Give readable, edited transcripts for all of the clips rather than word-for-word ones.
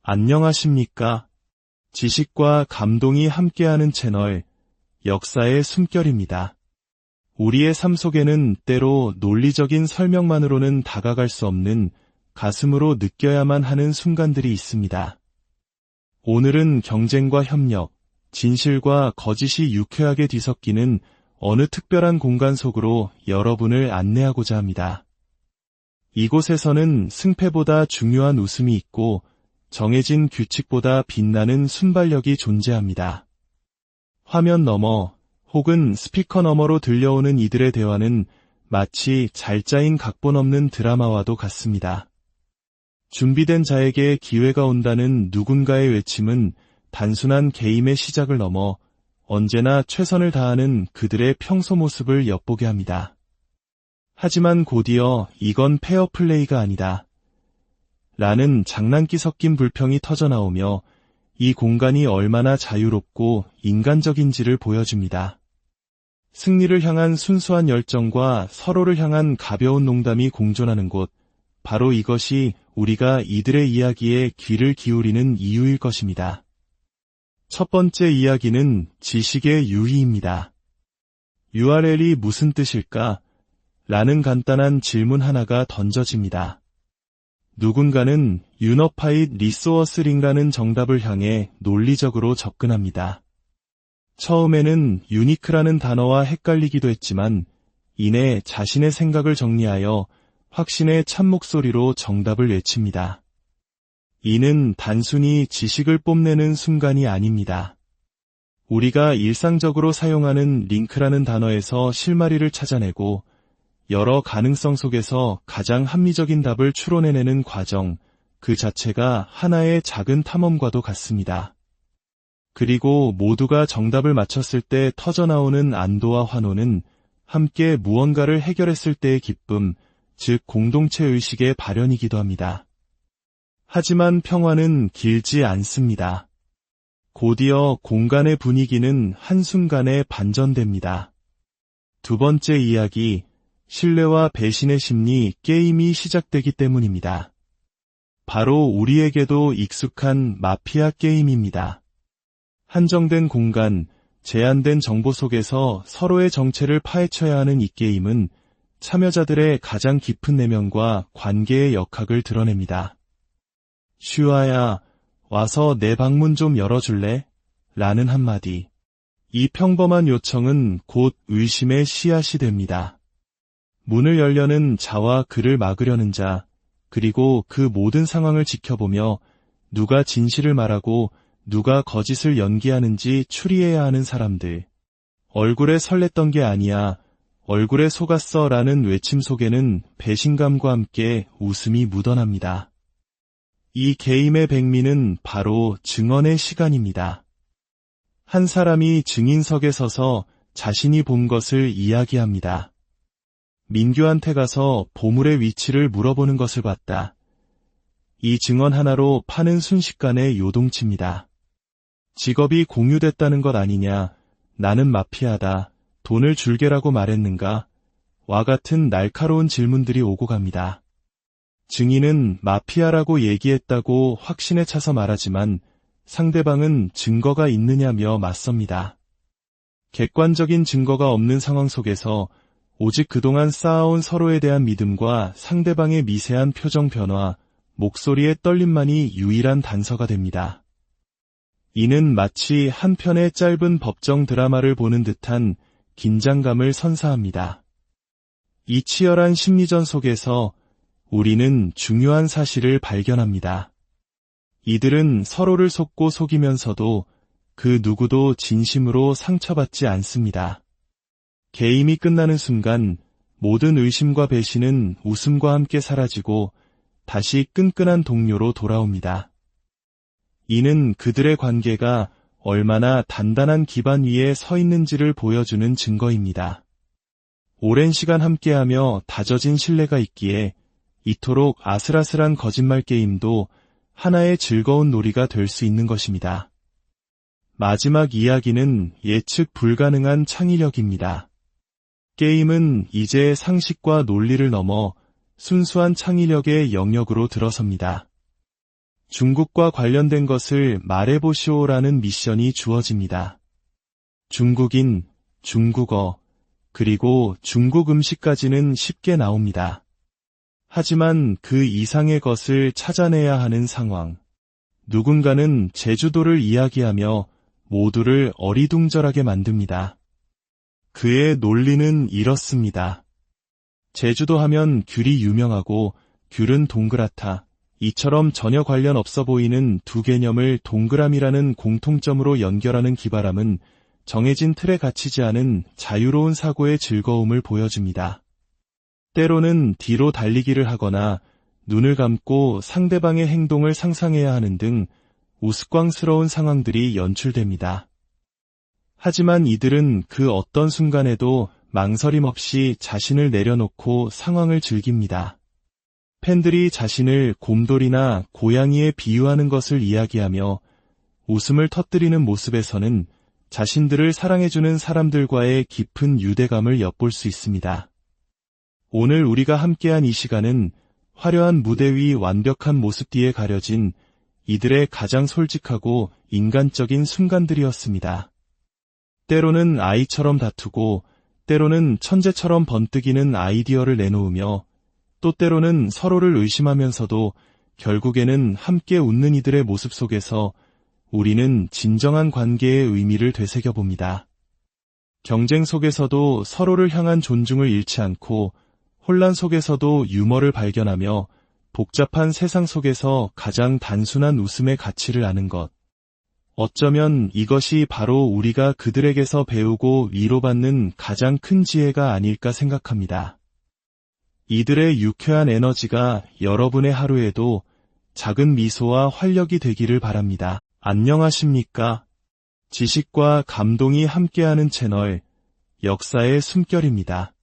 안녕하십니까? 지식과 감동이 함께하는 채널, 역사의 숨결입니다. 우리의 삶 속에는 때로 논리적인 설명만으로는 다가갈 수 없는 가슴으로 느껴야만 하는 순간들이 있습니다. 오늘은 경쟁과 협력, 진실과 거짓이 유쾌하게 뒤섞이는 어느 특별한 공간 속으로 여러분을 안내하고자 합니다. 이곳에서는 승패보다 중요한 웃음이 있고 정해진 규칙보다 빛나는 순발력이 존재합니다. 화면 너머 혹은 스피커 너머로 들려오는 이들의 대화는 마치 잘 짜인 각본 없는 드라마와도 같습니다. 준비된 자에게 기회가 온다는 누군가의 외침은 단순한 게임의 시작을 넘어 언제나 최선을 다하는 그들의 평소 모습을 엿보게 합니다. 하지만 곧이어 이건 페어플레이가 아니다. 라는 장난기 섞인 불평이 터져나오며 이 공간이 얼마나 자유롭고 인간적인지를 보여줍니다. 승리를 향한 순수한 열정과 서로를 향한 가벼운 농담이 공존하는 곳, 바로 이것이 우리가 이들의 이야기에 귀를 기울이는 이유일 것입니다. 첫 번째 이야기는 지식의 유희입니다. URL이 무슨 뜻일까? 라는 간단한 질문 하나가 던져집니다. 누군가는 Unified Resource Link라는 정답을 향해 논리적으로 접근합니다. 처음에는 유니크라는 단어와 헷갈리기도 했지만 이내 자신의 생각을 정리하여 확신의 참목소리로 정답을 외칩니다. 이는 단순히 지식을 뽐내는 순간이 아닙니다. 우리가 일상적으로 사용하는 링크라는 단어에서 실마리를 찾아내고 여러 가능성 속에서 가장 합리적인 답을 추론해내는 과정, 그 자체가 하나의 작은 탐험과도 같습니다. 그리고 모두가 정답을 맞췄을 때 터져나오는 안도와 환호는 함께 무언가를 해결했을 때의 기쁨, 즉 공동체 의식의 발현이기도 합니다. 하지만 평화는 길지 않습니다. 곧이어 공간의 분위기는 한순간에 반전됩니다. 두 번째 이야기, 신뢰와 배신의 심리 게임이 시작되기 때문입니다. 바로 우리에게도 익숙한 마피아 게임입니다. 한정된 공간, 제한된 정보 속에서 서로의 정체를 파헤쳐야 하는 이 게임은 참여자들의 가장 깊은 내면과 관계의 역학을 드러냅니다. 슈아야, 와서 내 방문 좀 열어줄래? 라는 한마디. 이 평범한 요청은 곧 의심의 씨앗이 됩니다. 문을 열려는 자와 그를 막으려는 자, 그리고 그 모든 상황을 지켜보며 누가 진실을 말하고 누가 거짓을 연기하는지 추리해야 하는 사람들. 얼굴에 설렜던 게 아니야, 얼굴에 속았어 라는 외침 속에는 배신감과 함께 웃음이 묻어납니다. 이 게임의 백미는 바로 증언의 시간입니다. 한 사람이 증인석에 서서 자신이 본 것을 이야기합니다. 민규한테 가서 보물의 위치를 물어보는 것을 봤다. 이 증언 하나로 파는 순식간에 요동칩니다. 직업이 공유됐다는 것 아니냐, 나는 마피아다, 돈을 줄게라고 말했는가, 와 같은 날카로운 질문들이 오고 갑니다. 증인은 마피아라고 얘기했다고 확신에 차서 말하지만 상대방은 증거가 있느냐며 맞섭니다. 객관적인 증거가 없는 상황 속에서 오직 그동안 쌓아온 서로에 대한 믿음과 상대방의 미세한 표정 변화, 목소리의 떨림만이 유일한 단서가 됩니다. 이는 마치 한 편의 짧은 법정 드라마를 보는 듯한 긴장감을 선사합니다. 이 치열한 심리전 속에서 우리는 중요한 사실을 발견합니다. 이들은 서로를 속고 속이면서도 그 누구도 진심으로 상처받지 않습니다. 게임이 끝나는 순간 모든 의심과 배신은 웃음과 함께 사라지고 다시 끈끈한 동료로 돌아옵니다. 이는 그들의 관계가 얼마나 단단한 기반 위에 서 있는지를 보여주는 증거입니다. 오랜 시간 함께하며 다져진 신뢰가 있기에 이토록 아슬아슬한 거짓말 게임도 하나의 즐거운 놀이가 될 수 있는 것입니다. 마지막 이야기는 예측 불가능한 창의력입니다. 게임은 이제 상식과 논리를 넘어 순수한 창의력의 영역으로 들어섭니다. 중국과 관련된 것을 말해보시오라는 미션이 주어집니다. 중국인, 중국어, 그리고 중국 음식까지는 쉽게 나옵니다. 하지만 그 이상의 것을 찾아내야 하는 상황. 누군가는 제주도를 이야기하며 모두를 어리둥절하게 만듭니다. 그의 논리는 이렇습니다. 제주도 하면 귤이 유명하고 귤은 동그랗다. 이처럼 전혀 관련 없어 보이는 두 개념을 동그라미라는 공통점으로 연결하는 기발함은 정해진 틀에 갇히지 않은 자유로운 사고의 즐거움을 보여줍니다. 때로는 뒤로 달리기를 하거나 눈을 감고 상대방의 행동을 상상해야 하는 등 우스꽝스러운 상황들이 연출됩니다. 하지만 이들은 그 어떤 순간에도 망설임 없이 자신을 내려놓고 상황을 즐깁니다. 팬들이 자신을 곰돌이나 고양이에 비유하는 것을 이야기하며 웃음을 터뜨리는 모습에서는 자신들을 사랑해주는 사람들과의 깊은 유대감을 엿볼 수 있습니다. 오늘 우리가 함께한 이 시간은 화려한 무대 위 완벽한 모습 뒤에 가려진 이들의 가장 솔직하고 인간적인 순간들이었습니다. 때로는 아이처럼 다투고 때로는 천재처럼 번뜩이는 아이디어를 내놓으며 또 때로는 서로를 의심하면서도 결국에는 함께 웃는 이들의 모습 속에서 우리는 진정한 관계의 의미를 되새겨봅니다. 경쟁 속에서도 서로를 향한 존중을 잃지 않고 혼란 속에서도 유머를 발견하며 복잡한 세상 속에서 가장 단순한 웃음의 가치를 아는 것. 어쩌면 이것이 바로 우리가 그들에게서 배우고 위로받는 가장 큰 지혜가 아닐까 생각합니다. 이들의 유쾌한 에너지가 여러분의 하루에도 작은 미소와 활력이 되기를 바랍니다. 안녕하십니까? 지식과 감동이 함께하는 채널, 역사의 숨결입니다.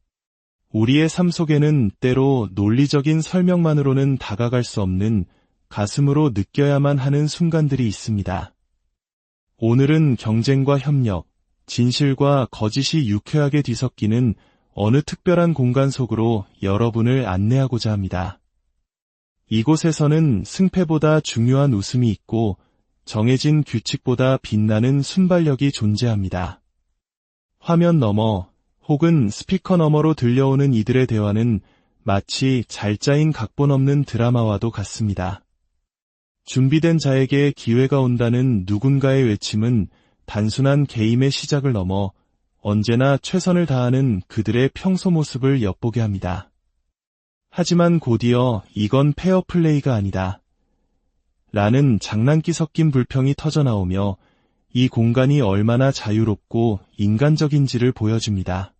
우리의 삶 속에는 때로 논리적인 설명만으로는 다가갈 수 없는 가슴으로 느껴야만 하는 순간들이 있습니다. 오늘은 경쟁과 협력, 진실과 거짓이 유쾌하게 뒤섞이는 어느 특별한 공간 속으로 여러분을 안내하고자 합니다. 이곳에서는 승패보다 중요한 웃음이 있고 정해진 규칙보다 빛나는 순발력이 존재합니다. 화면 너머 혹은 스피커 너머로 들려오는 이들의 대화는 마치 잘 짜인 각본 없는 드라마와도 같습니다. 준비된 자에게 기회가 온다는 누군가의 외침은 단순한 게임의 시작을 넘어 언제나 최선을 다하는 그들의 평소 모습을 엿보게 합니다. 하지만 곧이어 이건 페어플레이가 아니다. 라는 장난기 섞인 불평이 터져나오며 이 공간이 얼마나 자유롭고 인간적인지를 보여줍니다.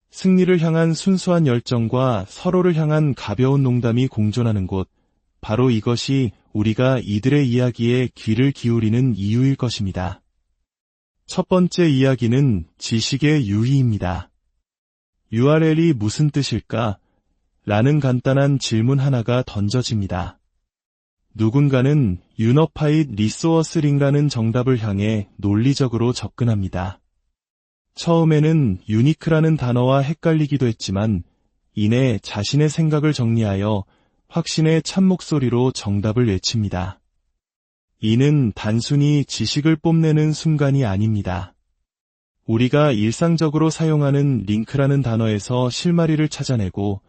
승리를 향한 순수한 열정과 서로를 향한 가벼운 농담이 공존하는 곳, 바로 이것이 우리가 이들의 이야기에 귀를 기울이는 이유일 것입니다. 첫 번째 이야기는 지식의 유희입니다. URL이 무슨 뜻일까? 라는 간단한 질문 하나가 던져집니다. 누군가는 유너파이드 리소어스링라는 정답을 향해 논리적으로 접근합니다. 처음에는 유니크라는 단어와 헷갈리기도 했지만 이내 자신의 생각을 정리하여 확신의 참목소리로 정답을 외칩니다. 이는 단순히 지식을 뽐내는 순간이 아닙니다. 우리가 일상적으로 사용하는 링크라는 단어에서 실마리를 찾아내고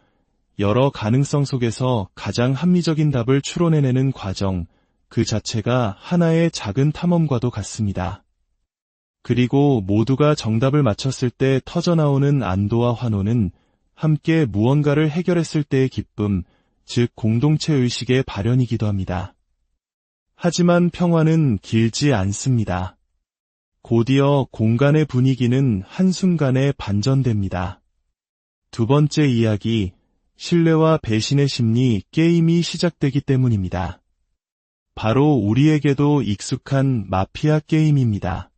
여러 가능성 속에서 가장 합리적인 답을 추론해내는 과정, 그 자체가 하나의 작은 탐험과도 같습니다. 그리고 모두가 정답을 맞췄을 때 터져나오는 안도와 환호는 함께 무언가를 해결했을 때의 기쁨, 즉 공동체 의식의 발현이기도 합니다. 하지만 평화는 길지 않습니다. 곧이어 공간의 분위기는 한순간에 반전됩니다. 두 번째 이야기, 신뢰와 배신의 심리 게임이 시작되기 때문입니다. 바로 우리에게도 익숙한 마피아 게임입니다.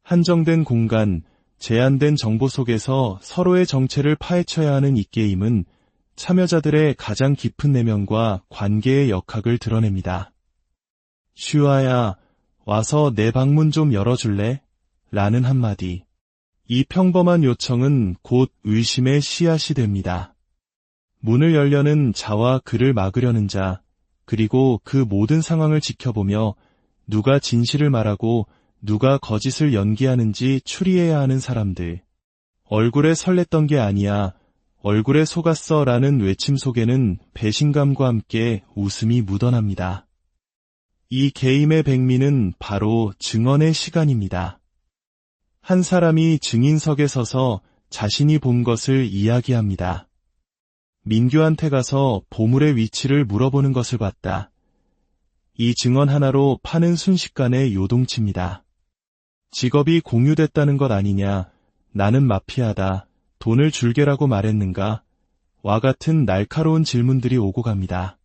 한정된 공간, 제한된 정보 속에서 서로의 정체를 파헤쳐야 하는 이 게임은 참여자들의 가장 깊은 내면과 관계의 역학을 드러냅니다. 슈아야, 와서 내 방문 좀 열어줄래? 라는 한마디. 이 평범한 요청은 곧 의심의 씨앗이 됩니다. 문을 열려는 자와 그를 막으려는 자, 그리고 그 모든 상황을 지켜보며 누가 진실을 말하고 누가 거짓을 연기하는지 추리해야 하는 사람들. 얼굴에 설렜던 게 아니야, 얼굴에 속았어 라는 외침 속에는 배신감과 함께 웃음이 묻어납니다. 이 게임의 백미는 바로 증언의 시간입니다. 한 사람이 증인석에 서서 자신이 본 것을 이야기합니다. 민규한테 가서 보물의 위치를 물어보는 것을 봤다. 이 증언 하나로 판은 순식간에 요동칩니다. 직업이 공유됐다는 것 아니냐, 나는 마피아다, 돈을 줄게라고 말했는가, 와 같은 날카로운 질문들이 오고 갑니다.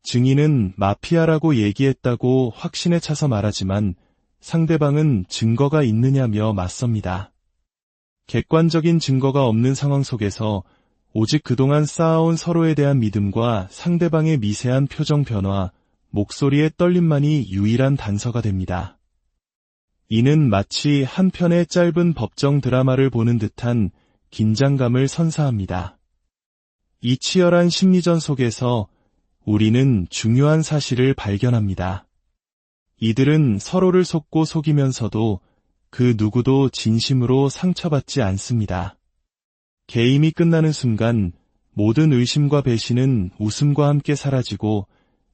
증인은 마피아라고 얘기했다고 확신에 차서 말하지만 상대방은 증거가 있느냐며 맞섭니다. 객관적인 증거가 없는 상황 속에서 오직 그동안 쌓아온 서로에 대한 믿음과 상대방의 미세한 표정 변화, 목소리의 떨림만이 유일한 단서가 됩니다. 이는 마치 한 편의 짧은 법정 드라마를 보는 듯한 긴장감을 선사합니다. 이 치열한 심리전 속에서 우리는 중요한 사실을 발견합니다. 이들은 서로를 속고 속이면서도 그 누구도 진심으로 상처받지 않습니다. 게임이 끝나는 순간 모든 의심과 배신은 웃음과 함께 사라지고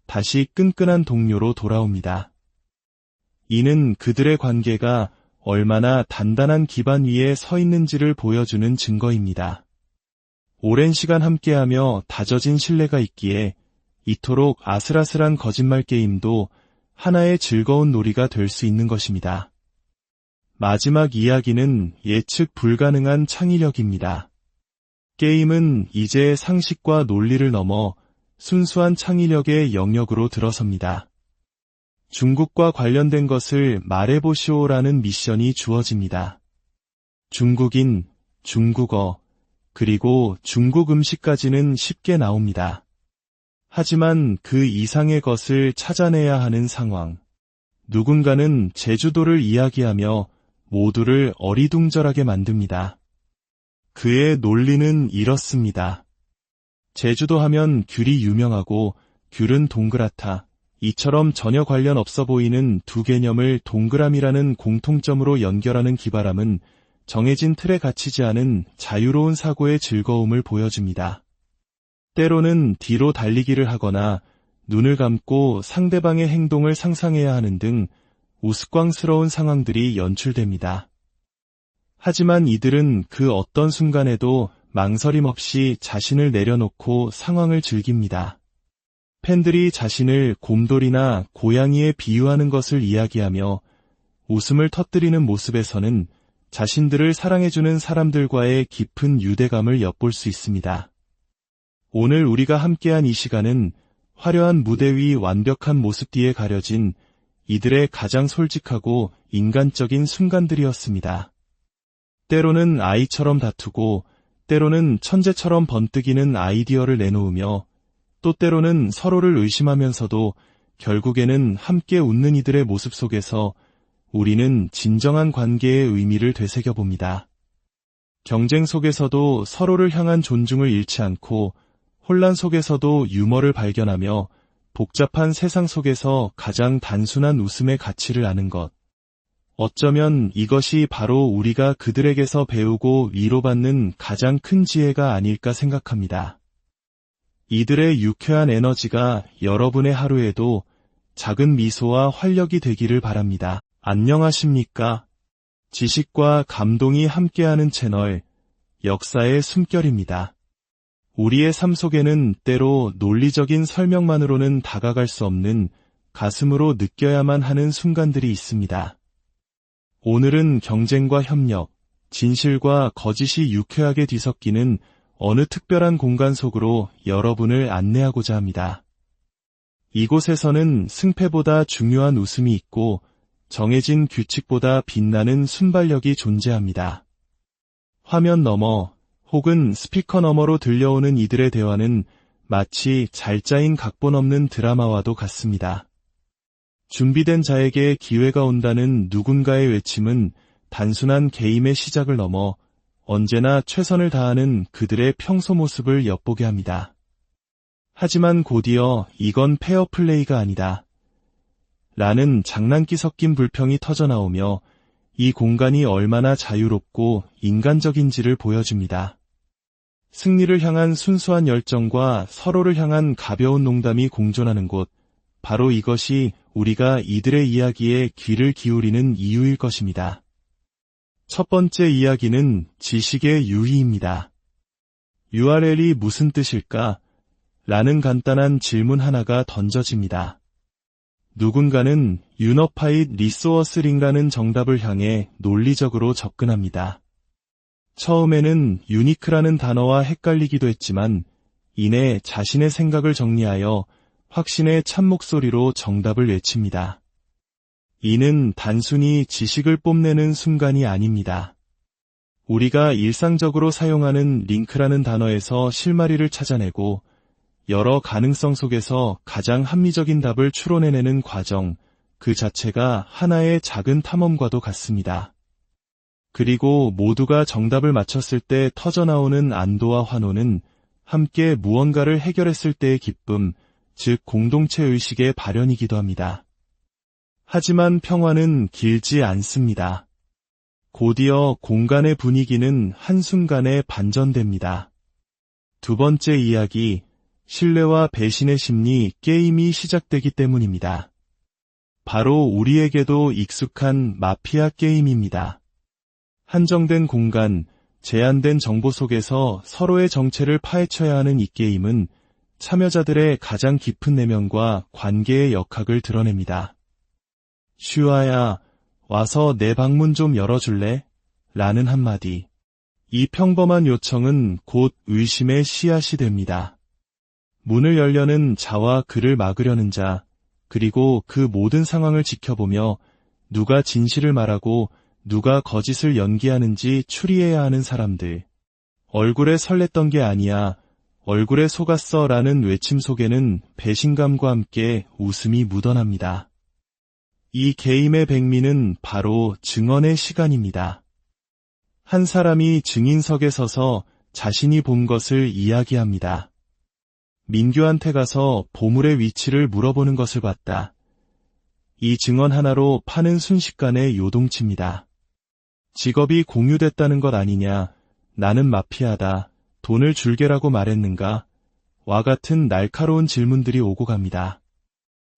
다시 끈끈한 동료로 돌아옵니다. 이는 그들의 관계가 얼마나 단단한 기반 위에 서 있는지를 보여주는 증거입니다. 오랜 시간 함께하며 다져진 신뢰가 있기에 이토록 아슬아슬한 거짓말 게임도 하나의 즐거운 놀이가 될 수 있는 것입니다. 마지막 이야기는 예측 불가능한 창의력입니다. 게임은 이제 상식과 논리를 넘어 순수한 창의력의 영역으로 들어섭니다. 중국과 관련된 것을 말해보시오라는 미션이 주어집니다. 중국인, 중국어, 그리고 중국 음식까지는 쉽게 나옵니다. 하지만 그 이상의 것을 찾아내야 하는 상황. 누군가는 제주도를 이야기하며 모두를 어리둥절하게 만듭니다. 그의 논리는 이렇습니다. 제주도 하면 귤이 유명하고 귤은 동그랗다. 이처럼 전혀 관련 없어 보이는 두 개념을 동그라미라는 공통점으로 연결하는 기발함은 정해진 틀에 갇히지 않은 자유로운 사고의 즐거움을 보여줍니다. 때로는 뒤로 달리기를 하거나 눈을 감고 상대방의 행동을 상상해야 하는 등 우스꽝스러운 상황들이 연출됩니다. 하지만 이들은 그 어떤 순간에도 망설임 없이 자신을 내려놓고 상황을 즐깁니다. 팬들이 자신을 곰돌이나 고양이에 비유하는 것을 이야기하며 웃음을 터뜨리는 모습에서는 자신들을 사랑해주는 사람들과의 깊은 유대감을 엿볼 수 있습니다. 오늘 우리가 함께한 이 시간은 화려한 무대 위 완벽한 모습 뒤에 가려진 이들의 가장 솔직하고 인간적인 순간들이었습니다. 때로는 아이처럼 다투고 때로는 천재처럼 번뜩이는 아이디어를 내놓으며 또 때로는 서로를 의심하면서도 결국에는 함께 웃는 이들의 모습 속에서 우리는 진정한 관계의 의미를 되새겨봅니다. 경쟁 속에서도 서로를 향한 존중을 잃지 않고 혼란 속에서도 유머를 발견하며 복잡한 세상 속에서 가장 단순한 웃음의 가치를 아는 것. 어쩌면 이것이 바로 우리가 그들에게서 배우고 위로받는 가장 큰 지혜가 아닐까 생각합니다. 이들의 유쾌한 에너지가 여러분의 하루에도 작은 미소와 활력이 되기를 바랍니다. 안녕하십니까? 지식과 감동이 함께하는 채널, 역사의 숨결입니다. 우리의 삶 속에는 때로 논리적인 설명만으로는 다가갈 수 없는 가슴으로 느껴야만 하는 순간들이 있습니다. 오늘은 경쟁과 협력, 진실과 거짓이 유쾌하게 뒤섞이는 어느 특별한 공간 속으로 여러분을 안내하고자 합니다. 이곳에서는 승패보다 중요한 웃음이 있고 정해진 규칙보다 빛나는 순발력이 존재합니다. 화면 너머 혹은 스피커 너머로 들려오는 이들의 대화는 마치 잘 짜인 각본 없는 드라마와도 같습니다. 준비된 자에게 기회가 온다는 누군가의 외침은 단순한 게임의 시작을 넘어 언제나 최선을 다하는 그들의 평소 모습을 엿보게 합니다. 하지만 곧이어 이건 페어플레이가 아니다. 라는 장난기 섞인 불평이 터져나오며 이 공간이 얼마나 자유롭고 인간적인지를 보여줍니다. 승리를 향한 순수한 열정과 서로를 향한 가벼운 농담이 공존하는 곳, 바로 이것이 우리가 이들의 이야기에 귀를 기울이는 이유일 것입니다. 첫 번째 이야기는 지식의 유희입니다. URL이 무슨 뜻일까? 라는 간단한 질문 하나가 던져집니다. 누군가는 유너파이드 리소어스링라는 정답을 향해 논리적으로 접근합니다. 처음에는 유니크라는 단어와 헷갈리기도 했지만 이내 자신의 생각을 정리하여 확신의 참목소리로 정답을 외칩니다. 이는 단순히 지식을 뽐내는 순간이 아닙니다. 우리가 일상적으로 사용하는 링크라는 단어에서 실마리를 찾아내고 여러 가능성 속에서 가장 합리적인 답을 추론해내는 과정, 그 자체가 하나의 작은 탐험과도 같습니다. 그리고 모두가 정답을 맞췄을 때 터져나오는 안도와 환호는 함께 무언가를 해결했을 때의 기쁨, 즉 공동체 의식의 발현이기도 합니다. 하지만 평화는 길지 않습니다. 곧이어 공간의 분위기는 한순간에 반전됩니다. 두 번째 이야기, 신뢰와 배신의 심리 게임이 시작되기 때문입니다. 바로 우리에게도 익숙한 마피아 게임입니다. 한정된 공간, 제한된 정보 속에서 서로의 정체를 파헤쳐야 하는 이 게임은 참여자들의 가장 깊은 내면과 관계의 역학을 드러냅니다. 슈아야, 와서 내 방문 좀 열어줄래? 라는 한마디. 이 평범한 요청은 곧 의심의 씨앗이 됩니다. 문을 열려는 자와 그를 막으려는 자, 그리고 그 모든 상황을 지켜보며 누가 진실을 말하고 누가 거짓을 연기하는지 추리해야 하는 사람들. 얼굴에 설렜던 게 아니야, 얼굴에 속았어 라는 외침 속에는 배신감과 함께 웃음이 묻어납니다. 이 게임의 백미는 바로 증언의 시간입니다. 한 사람이 증인석에 서서 자신이 본 것을 이야기합니다. 민규한테 가서 보물의 위치를 물어보는 것을 봤다. 이 증언 하나로 판은 순식간에 요동칩니다. 직업이 공유됐다는 것 아니냐, 나는 마피아다, 돈을 줄게라고 말했는가, 와 같은 날카로운 질문들이 오고 갑니다.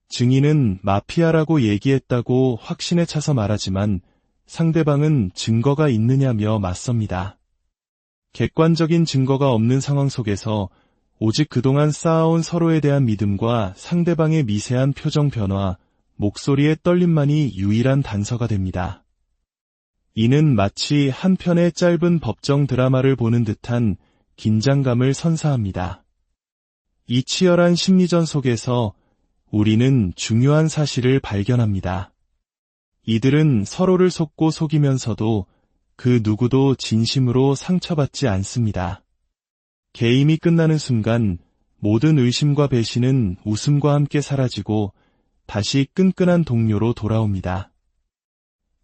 증인은 마피아라고 얘기했다고 확신에 차서 말하지만 상대방은 증거가 있느냐며 맞섭니다. 객관적인 증거가 없는 상황 속에서 오직 그동안 쌓아온 서로에 대한 믿음과 상대방의 미세한 표정 변화, 목소리의 떨림만이 유일한 단서가 됩니다. 이는 마치 한 편의 짧은 법정 드라마를 보는 듯한 긴장감을 선사합니다. 이 치열한 심리전 속에서 우리는 중요한 사실을 발견합니다. 이들은 서로를 속고 속이면서도 그 누구도 진심으로 상처받지 않습니다. 게임이 끝나는 순간 모든 의심과 배신은 웃음과 함께 사라지고 다시 끈끈한 동료로 돌아옵니다.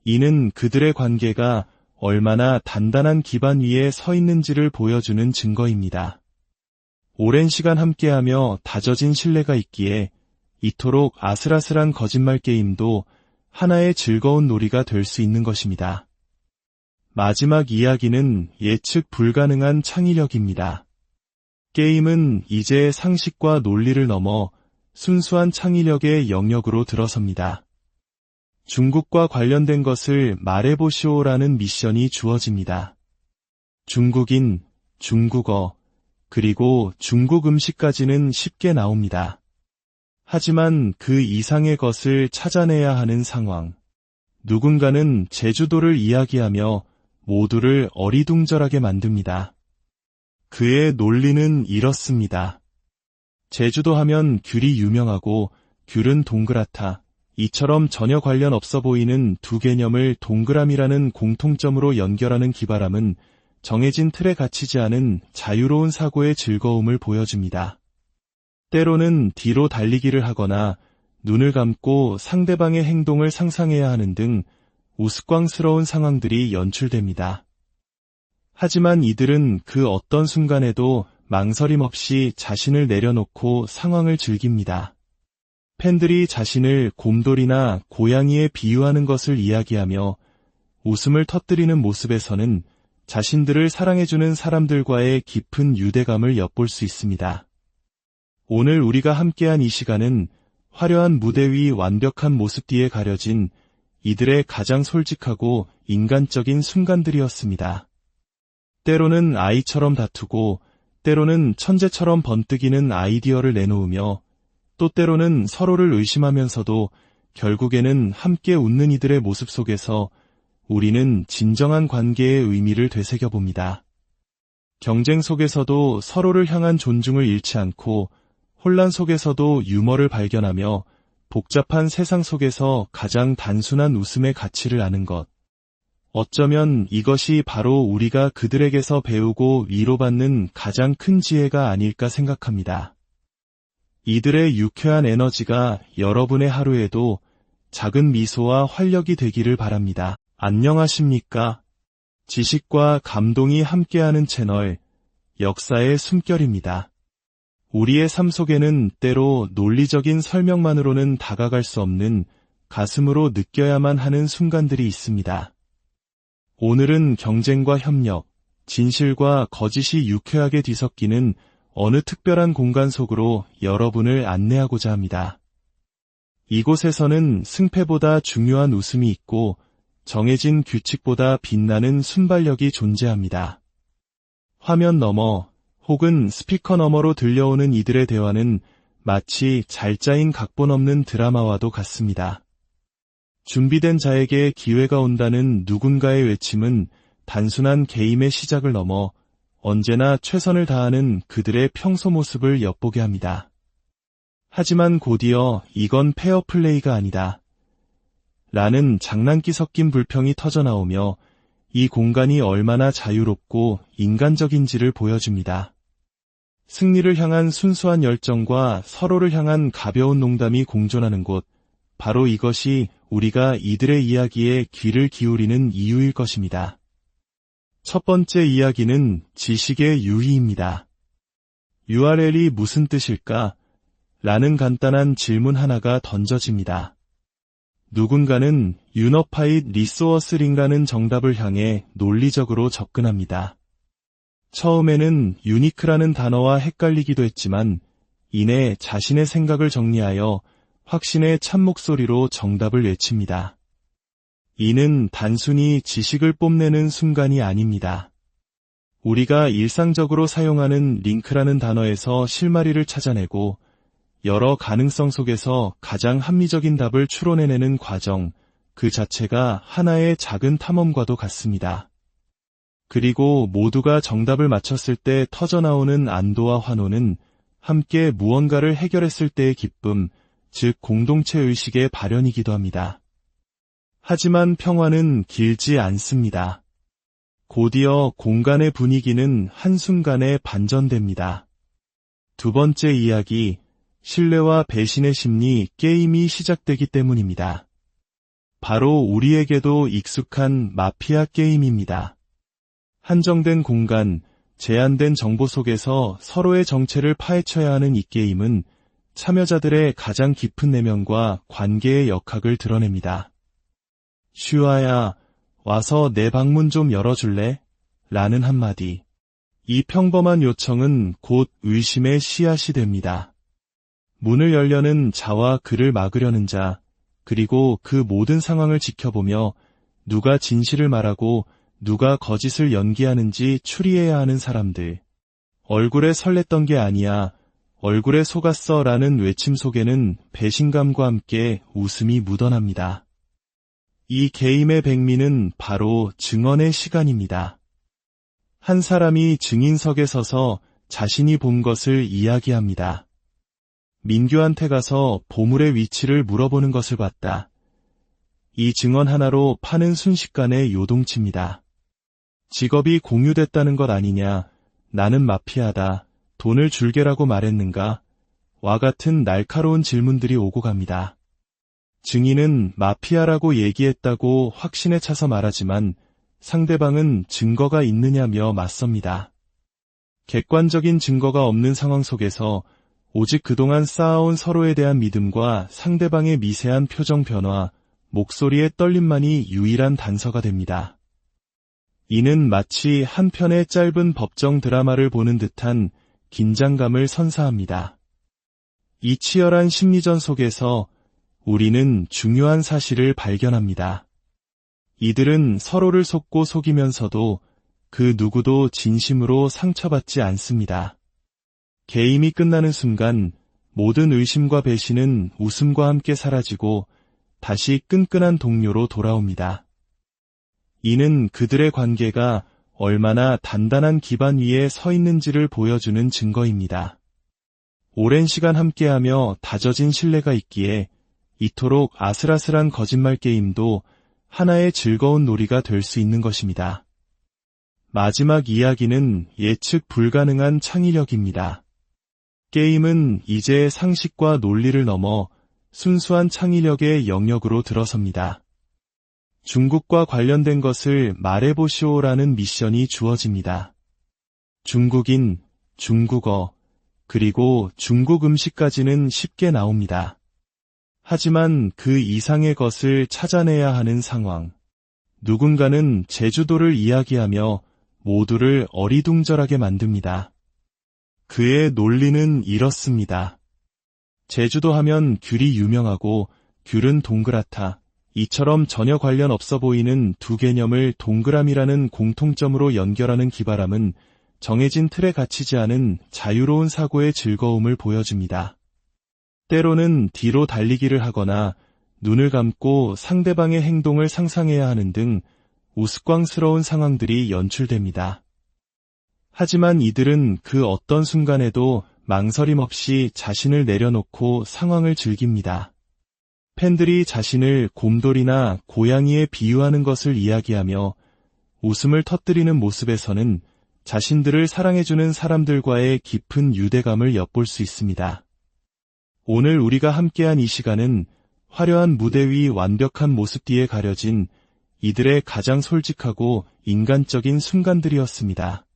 이는 그들의 관계가 얼마나 단단한 기반 위에 서 있는지를 보여주는 증거입니다. 오랜 시간 함께하며 다져진 신뢰가 있기에 이토록 아슬아슬한 거짓말 게임도 하나의 즐거운 놀이가 될 수 있는 것입니다. 마지막 이야기는 예측 불가능한 창의력입니다. 게임은 이제 상식과 논리를 넘어 순수한 창의력의 영역으로 들어섭니다. 중국과 관련된 것을 말해보시오라는 미션이 주어집니다. 중국인, 중국어, 그리고 중국 음식까지는 쉽게 나옵니다. 하지만 그 이상의 것을 찾아내야 하는 상황. 누군가는 제주도를 이야기하며 모두를 어리둥절하게 만듭니다. 그의 논리는 이렇습니다. 제주도 하면 귤이 유명하고 귤은 동그랗다. 이처럼 전혀 관련 없어 보이는 두 개념을 동그라미라는 공통점으로 연결하는 기발함은 정해진 틀에 갇히지 않은 자유로운 사고의 즐거움을 보여줍니다. 때로는 뒤로 달리기를 하거나 눈을 감고 상대방의 행동을 상상해야 하는 등 우스꽝스러운 상황들이 연출됩니다. 하지만 이들은 그 어떤 순간에도 망설임 없이 자신을 내려놓고 상황을 즐깁니다. 팬들이 자신을 곰돌이나 고양이에 비유하는 것을 이야기하며 웃음을 터뜨리는 모습에서는 자신들을 사랑해주는 사람들과의 깊은 유대감을 엿볼 수 있습니다. 오늘 우리가 함께한 이 시간은 화려한 무대 위 완벽한 모습 뒤에 가려진 이들의 가장 솔직하고 인간적인 순간들이었습니다. 때로는 아이처럼 다투고, 때로는 천재처럼 번뜩이는 아이디어를 내놓으며, 또 때로는 서로를 의심하면서도 결국에는 함께 웃는 이들의 모습 속에서 우리는 진정한 관계의 의미를 되새겨봅니다. 경쟁 속에서도 서로를 향한 존중을 잃지 않고, 혼란 속에서도 유머를 발견하며 복잡한 세상 속에서 가장 단순한 웃음의 가치를 아는 것. 어쩌면 이것이 바로 우리가 그들에게서 배우고 위로받는 가장 큰 지혜가 아닐까 생각합니다. 이들의 유쾌한 에너지가 여러분의 하루에도 작은 미소와 활력이 되기를 바랍니다. 안녕하십니까? 지식과 감동이 함께하는 채널, 역사의 숨결입니다. 우리의 삶 속에는 때로 논리적인 설명만으로는 다가갈 수 없는 가슴으로 느껴야만 하는 순간들이 있습니다. 오늘은 경쟁과 협력, 진실과 거짓이 유쾌하게 뒤섞이는 어느 특별한 공간 속으로 여러분을 안내하고자 합니다. 이곳에서는 승패보다 중요한 웃음이 있고 정해진 규칙보다 빛나는 순발력이 존재합니다. 화면 너머 혹은 스피커 너머로 들려오는 이들의 대화는 마치 잘 짜인 각본 없는 드라마와도 같습니다. 준비된 자에게 기회가 온다는 누군가의 외침은 단순한 게임의 시작을 넘어 언제나 최선을 다하는 그들의 평소 모습을 엿보게 합니다. 하지만 곧이어 이건 페어플레이가 아니다. 라는 장난기 섞인 불평이 터져나오며 이 공간이 얼마나 자유롭고 인간적인지를 보여줍니다. 승리를 향한 순수한 열정과 서로를 향한 가벼운 농담이 공존하는 곳, 바로 이것이 우리가 이들의 이야기에 귀를 기울이는 이유일 것입니다. 첫 번째 이야기는 지식의 유희입니다. URL이 무슨 뜻일까? 라는 간단한 질문 하나가 던져집니다. 누군가는 유너파이드 리소어스링가는 정답을 향해 논리적으로 접근합니다. 처음에는 유니크라는 단어와 헷갈리기도 했지만 이내 자신의 생각을 정리하여 확신의 참목소리로 정답을 외칩니다. 이는 단순히 지식을 뽐내는 순간이 아닙니다. 우리가 일상적으로 사용하는 링크라는 단어에서 실마리를 찾아내고 여러 가능성 속에서 가장 합리적인 답을 추론해내는 과정, 그 자체가 하나의 작은 탐험과도 같습니다. 그리고 모두가 정답을 맞췄을 때 터져나오는 안도와 환호는 함께 무언가를 해결했을 때의 기쁨, 즉 공동체 의식의 발현이기도 합니다. 하지만 평화는 길지 않습니다. 곧이어 공간의 분위기는 한순간에 반전됩니다. 두 번째 이야기, 신뢰와 배신의 심리 게임이 시작되기 때문입니다. 바로 우리에게도 익숙한 마피아 게임입니다. 한정된 공간, 제한된 정보 속에서 서로의 정체를 파헤쳐야 하는 이 게임은 참여자들의 가장 깊은 내면과 관계의 역학을 드러냅니다. 슈아야, 와서 내 방문 좀 열어줄래? 라는 한마디. 이 평범한 요청은 곧 의심의 씨앗이 됩니다. 문을 열려는 자와 그를 막으려는 자, 그리고 그 모든 상황을 지켜보며 누가 진실을 말하고 누가 거짓을 연기하는지 추리해야 하는 사람들. 얼굴에 설렜던 게 아니야, 얼굴에 속았어 라는 외침 속에는 배신감과 함께 웃음이 묻어납니다. 이 게임의 백미는 바로 증언의 시간입니다. 한 사람이 증인석에 서서 자신이 본 것을 이야기합니다. 민규한테 가서 보물의 위치를 물어보는 것을 봤다. 이 증언 하나로 파는 순식간에 요동칩니다. 직업이 공유됐다는 것 아니냐, 나는 마피아다, 돈을 줄게라고 말했는가? 와 같은 날카로운 질문들이 오고 갑니다. 증인은 마피아라고 얘기했다고 확신에 차서 말하지만 상대방은 증거가 있느냐며 맞섭니다. 객관적인 증거가 없는 상황 속에서 오직 그동안 쌓아온 서로에 대한 믿음과 상대방의 미세한 표정 변화, 목소리의 떨림만이 유일한 단서가 됩니다. 이는 마치 한 편의 짧은 법정 드라마를 보는 듯한 긴장감을 선사합니다. 이 치열한 심리전 속에서 우리는 중요한 사실을 발견합니다. 이들은 서로를 속고 속이면서도 그 누구도 진심으로 상처받지 않습니다. 게임이 끝나는 순간 모든 의심과 배신은 웃음과 함께 사라지고 다시 끈끈한 동료로 돌아옵니다. 이는 그들의 관계가 얼마나 단단한 기반 위에 서 있는지를 보여주는 증거입니다. 오랜 시간 함께하며 다져진 신뢰가 있기에 이토록 아슬아슬한 거짓말 게임도 하나의 즐거운 놀이가 될 수 있는 것입니다. 마지막 이야기는 예측 불가능한 창의력입니다. 게임은 이제 상식과 논리를 넘어 순수한 창의력의 영역으로 들어섭니다. 중국과 관련된 것을 말해보시오라는 미션이 주어집니다. 중국인, 중국어, 그리고 중국 음식까지는 쉽게 나옵니다. 하지만 그 이상의 것을 찾아내야 하는 상황. 누군가는 제주도를 이야기하며 모두를 어리둥절하게 만듭니다. 그의 논리는 이렇습니다. 제주도 하면 귤이 유명하고 귤은 동그랗다. 이처럼 전혀 관련 없어 보이는 두 개념을 동그라미라는 공통점으로 연결하는 기발함은 정해진 틀에 갇히지 않은 자유로운 사고의 즐거움을 보여줍니다. 때로는 뒤로 달리기를 하거나 눈을 감고 상대방의 행동을 상상해야 하는 등 우스꽝스러운 상황들이 연출됩니다. 하지만 이들은 그 어떤 순간에도 망설임 없이 자신을 내려놓고 상황을 즐깁니다. 팬들이 자신을 곰돌이나 고양이에 비유하는 것을 이야기하며 웃음을 터뜨리는 모습에서는 자신들을 사랑해주는 사람들과의 깊은 유대감을 엿볼 수 있습니다. 오늘 우리가 함께한 이 시간은 화려한 무대 위 완벽한 모습 뒤에 가려진 이들의 가장 솔직하고 인간적인 순간들이었습니다.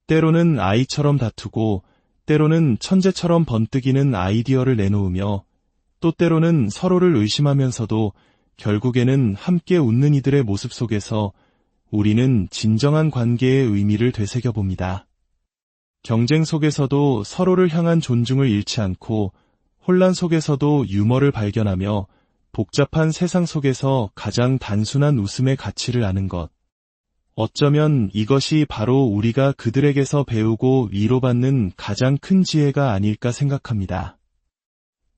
때로는 아이처럼 다투고 때로는 천재처럼 번뜩이는 아이디어를 내놓으며 또 때로는 서로를 의심하면서도 결국에는 함께 웃는 이들의 모습 속에서 우리는 진정한 관계의 의미를 되새겨봅니다. 경쟁 속에서도 서로를 향한 존중을 잃지 않고 혼란 속에서도 유머를 발견하며 복잡한 세상 속에서 가장 단순한 웃음의 가치를 아는 것. 어쩌면 이것이 바로 우리가 그들에게서 배우고 위로받는 가장 큰 지혜가 아닐까 생각합니다.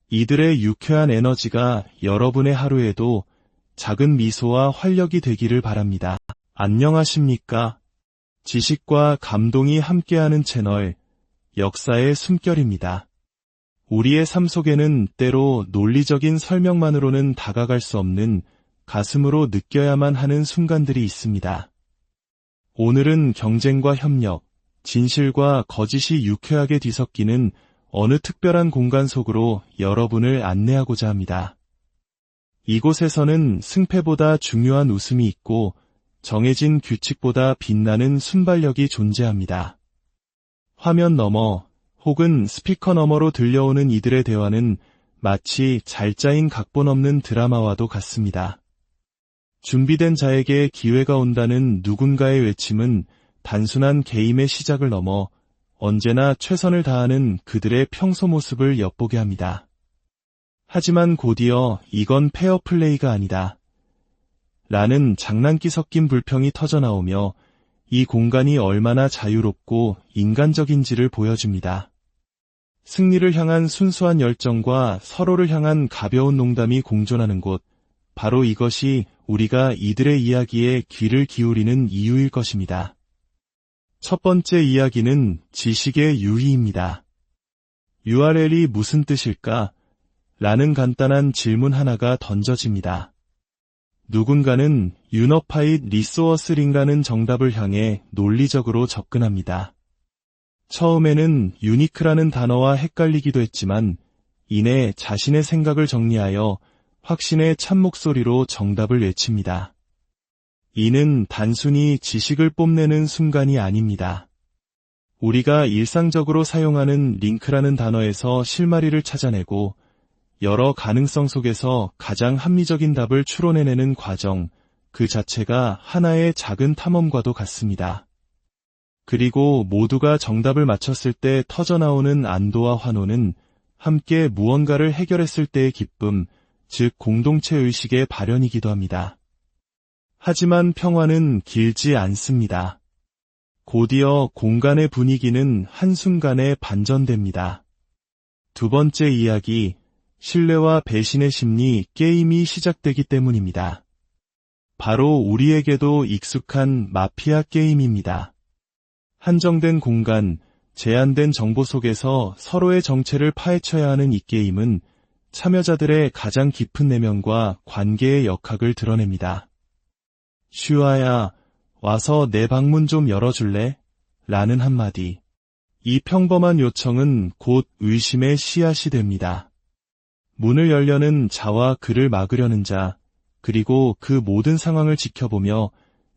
이들의 유쾌한 에너지가 여러분의 하루에도 작은 미소와 활력이 되기를 바랍니다. 안녕하십니까? 지식과 감동이 함께하는 채널, 역사의 숨결입니다. 우리의 삶 속에는 때로 논리적인 설명만으로는 다가갈 수 없는 가슴으로 느껴야만 하는 순간들이 있습니다. 오늘은 경쟁과 협력, 진실과 거짓이 유쾌하게 뒤섞이는 어느 특별한 공간 속으로 여러분을 안내하고자 합니다. 이곳에서는 승패보다 중요한 웃음이 있고 정해진 규칙보다 빛나는 순발력이 존재합니다. 화면 너머 혹은 스피커 너머로 들려오는 이들의 대화는 마치 잘 짜인 각본 없는 드라마와도 같습니다. 준비된 자에게 기회가 온다는 누군가의 외침은 단순한 게임의 시작을 넘어 언제나 최선을 다하는 그들의 평소 모습을 엿보게 합니다. 하지만 곧이어 이건 페어플레이가 아니다. 라는 장난기 섞인 불평이 터져나오며 이 공간이 얼마나 자유롭고 인간적인지를 보여줍니다. 승리를 향한 순수한 열정과 서로를 향한 가벼운 농담이 공존하는 곳, 바로 이것이 우리가 이들의 이야기에 귀를 기울이는 이유일 것입니다. 첫 번째 이야기는 지식의 유희입니다. URL이 무슨 뜻일까? 라는 간단한 질문 하나가 던져집니다. 누군가는 유너파이드 리소어스링가는 정답을 향해 논리적으로 접근합니다. 처음에는 유니크라는 단어와 헷갈리기도 했지만 이내 자신의 생각을 정리하여 확신의 참목소리로 정답을 외칩니다. 이는 단순히 지식을 뽐내는 순간이 아닙니다. 우리가 일상적으로 사용하는 링크라는 단어에서 실마리를 찾아내고 여러 가능성 속에서 가장 합리적인 답을 추론해내는 과정, 그 자체가 하나의 작은 탐험과도 같습니다. 그리고 모두가 정답을 맞췄을 때 터져나오는 안도와 환호는 함께 무언가를 해결했을 때의 기쁨, 즉 공동체 의식의 발현이기도 합니다. 하지만 평화는 길지 않습니다. 곧이어 공간의 분위기는 한순간에 반전됩니다. 두 번째 이야기, 신뢰와 배신의 심리 게임이 시작되기 때문입니다. 바로 우리에게도 익숙한 마피아 게임입니다. 한정된 공간, 제한된 정보 속에서 서로의 정체를 파헤쳐야 하는 이 게임은 참여자들의 가장 깊은 내면과 관계의 역학을 드러냅니다. 슈아야, 와서 내 방문 좀 열어줄래? 라는 한마디. 이 평범한 요청은 곧 의심의 씨앗이 됩니다. 문을 열려는 자와 그를 막으려는 자, 그리고 그 모든 상황을 지켜보며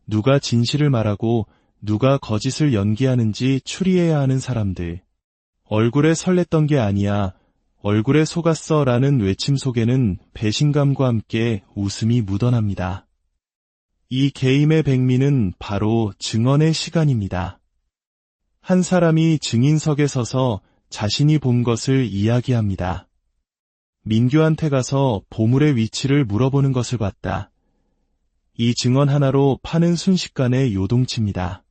누가 진실을 말하고 누가 거짓을 연기하는지 추리해야 하는 사람들. 얼굴에 설렜던 게 아니야, 얼굴에 속았어 라는 외침 속에는 배신감과 함께 웃음이 묻어납니다. 이 게임의 백미는 바로 증언의 시간입니다. 한 사람이 증인석에 서서 자신이 본 것을 이야기합니다. 민규한테 가서 보물의 위치를 물어보는 것을 봤다. 이 증언 하나로 파는 순식간에 요동칩니다.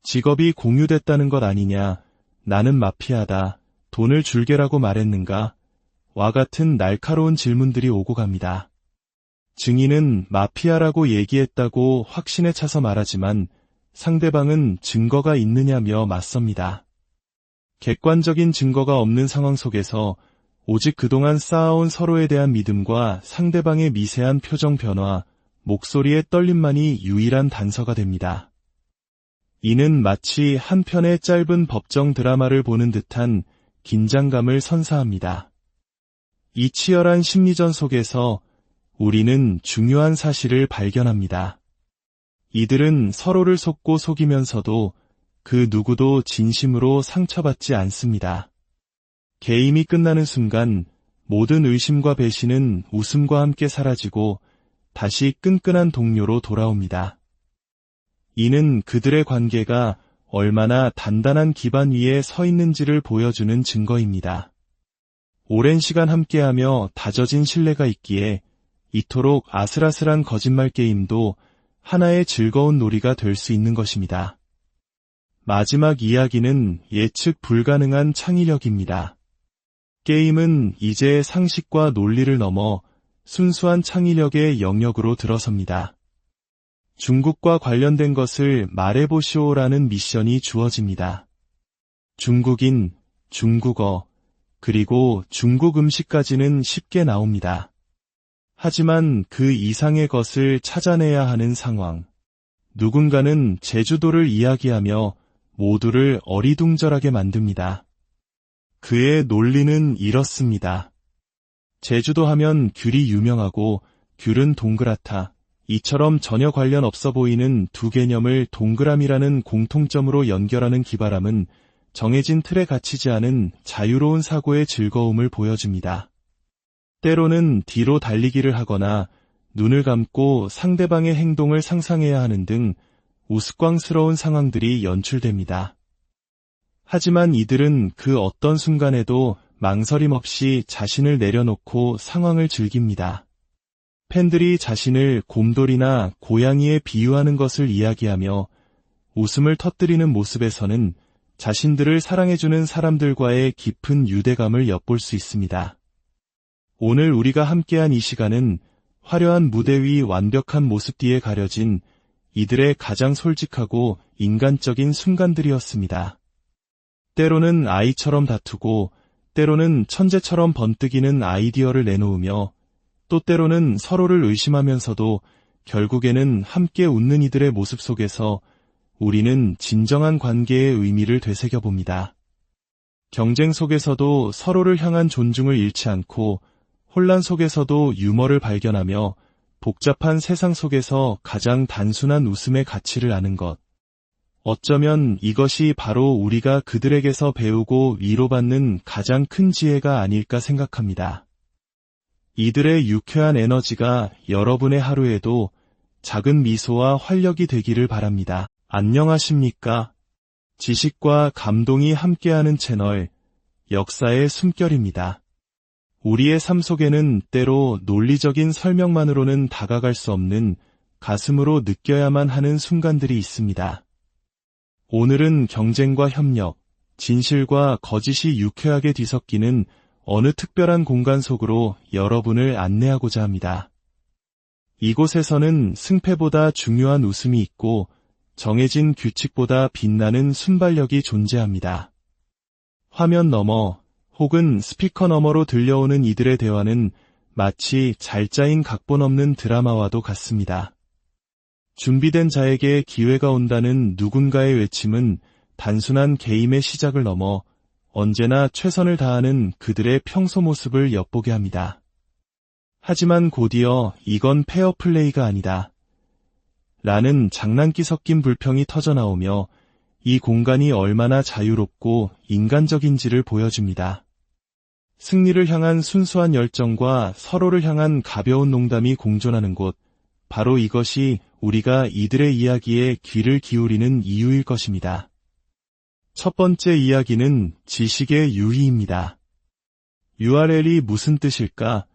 직업이 공유됐다는 것 아니냐, 나는 마피아다, 돈을 줄게라고 말했는가, 와 같은 날카로운 질문들이 오고 갑니다. 증인은 마피아라고 얘기했다고 확신에 차서 말하지만 상대방은 증거가 있느냐며 맞섭니다. 객관적인 증거가 없는 상황 속에서 오직 그동안 쌓아온 서로에 대한 믿음과 상대방의 미세한 표정 변화, 목소리의 떨림만이 유일한 단서가 됩니다. 이는 마치 한 편의 짧은 법정 드라마를 보는 듯한 긴장감을 선사합니다. 이 치열한 심리전 속에서 우리는 중요한 사실을 발견합니다. 이들은 서로를 속고 속이면서도 그 누구도 진심으로 상처받지 않습니다. 게임이 끝나는 순간 모든 의심과 배신은 웃음과 함께 사라지고 다시 끈끈한 동료로 돌아옵니다. 이는 그들의 관계가 얼마나 단단한 기반 위에 서 있는지를 보여주는 증거입니다. 오랜 시간 함께하며 다져진 신뢰가 있기에 이토록 아슬아슬한 거짓말 게임도 하나의 즐거운 놀이가 될 수 있는 것입니다. 마지막 이야기는 예측 불가능한 창의력입니다. 게임은 이제 상식과 논리를 넘어 순수한 창의력의 영역으로 들어섭니다. 중국과 관련된 것을 말해보시오라는 미션이 주어집니다. 중국인, 중국어, 그리고 중국 음식까지는 쉽게 나옵니다. 하지만 그 이상의 것을 찾아내야 하는 상황. 누군가는 제주도를 이야기하며 모두를 어리둥절하게 만듭니다. 그의 논리는 이렇습니다. 제주도 하면 귤이 유명하고 귤은 동그랗다. 이처럼 전혀 관련 없어 보이는 두 개념을 동그라미라는 공통점으로 연결하는 기발함은 정해진 틀에 갇히지 않은 자유로운 사고의 즐거움을 보여줍니다. 때로는 뒤로 달리기를 하거나 눈을 감고 상대방의 행동을 상상해야 하는 등 우스꽝스러운 상황들이 연출됩니다. 하지만 이들은 그 어떤 순간에도 망설임 없이 자신을 내려놓고 상황을 즐깁니다. 팬들이 자신을 곰돌이나 고양이에 비유하는 것을 이야기하며 웃음을 터뜨리는 모습에서는 자신들을 사랑해주는 사람들과의 깊은 유대감을 엿볼 수 있습니다. 오늘 우리가 함께한 이 시간은 화려한 무대 위 완벽한 모습 뒤에 가려진 이들의 가장 솔직하고 인간적인 순간들이었습니다. 때로는 아이처럼 다투고 때로는 천재처럼 번뜩이는 아이디어를 내놓으며 또 때로는 서로를 의심하면서도 결국에는 함께 웃는 이들의 모습 속에서 우리는 진정한 관계의 의미를 되새겨봅니다. 경쟁 속에서도 서로를 향한 존중을 잃지 않고 혼란 속에서도 유머를 발견하며 복잡한 세상 속에서 가장 단순한 웃음의 가치를 아는 것. 어쩌면 이것이 바로 우리가 그들에게서 배우고 위로받는 가장 큰 지혜가 아닐까 생각합니다. 이들의 유쾌한 에너지가 여러분의 하루에도 작은 미소와 활력이 되기를 바랍니다. 안녕하십니까? 지식과 감동이 함께하는 채널, 역사의 숨결입니다. 우리의 삶 속에는 때로 논리적인 설명만으로는 다가갈 수 없는 가슴으로 느껴야만 하는 순간들이 있습니다. 오늘은 경쟁과 협력, 진실과 거짓이 유쾌하게 뒤섞이는 어느 특별한 공간 속으로 여러분을 안내하고자 합니다. 이곳에서는 승패보다 중요한 웃음이 있고 정해진 규칙보다 빛나는 순발력이 존재합니다. 화면 너머 혹은 스피커 너머로 들려오는 이들의 대화는 마치 잘 짜인 각본 없는 드라마와도 같습니다. 준비된 자에게 기회가 온다는 누군가의 외침은 단순한 게임의 시작을 넘어 언제나 최선을 다하는 그들의 평소 모습을 엿보게 합니다. 하지만 곧이어 이건 페어플레이가 아니다. 라는 장난기 섞인 불평이 터져나오며 이 공간이 얼마나 자유롭고 인간적인지를 보여줍니다. 승리를 향한 순수한 열정과 서로를 향한 가벼운 농담이 공존하는 곳, 바로 이것이 우리가 이들의 이야기에 귀를 기울이는 이유일 것입니다. 첫 번째 이야기는 지식의 유희입니다. URL이 무슨 뜻일까?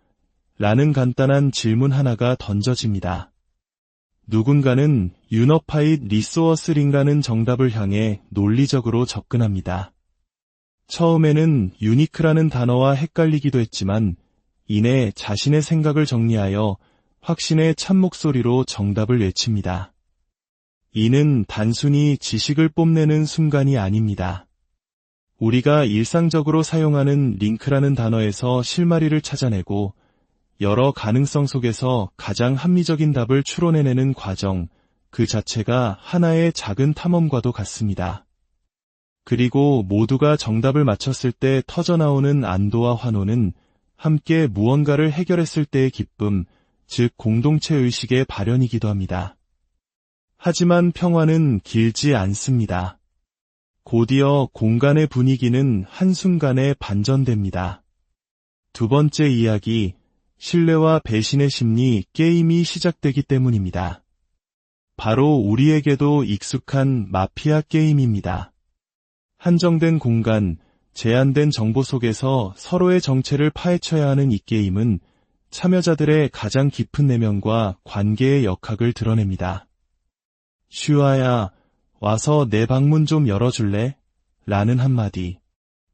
라는 간단한 질문 하나가 던져집니다. 누군가는 유너파이드 리소어스링가는 정답을 향해 논리적으로 접근합니다. 처음에는 유니크라는 단어와 헷갈리기도 했지만 이내 자신의 생각을 정리하여 확신의 참목소리로 정답을 외칩니다. 이는 단순히 지식을 뽐내는 순간이 아닙니다. 우리가 일상적으로 사용하는 링크라는 단어에서 실마리를 찾아내고 여러 가능성 속에서 가장 합리적인 답을 추론해내는 과정, 그 자체가 하나의 작은 탐험과도 같습니다. 그리고 모두가 정답을 맞췄을 때 터져나오는 안도와 환호는 함께 무언가를 해결했을 때의 기쁨, 즉 공동체 의식의 발현이기도 합니다. 하지만 평화는 길지 않습니다. 곧이어 공간의 분위기는 한순간에 반전됩니다. 두 번째 이야기, 신뢰와 배신의 심리 게임이 시작되기 때문입니다. 바로 우리에게도 익숙한 마피아 게임입니다. 한정된 공간, 제한된 정보 속에서 서로의 정체를 파헤쳐야 하는 이 게임은 참여자들의 가장 깊은 내면과 관계의 역학을 드러냅니다. 슈아야, 와서 내 방문 좀 열어줄래? 라는 한마디.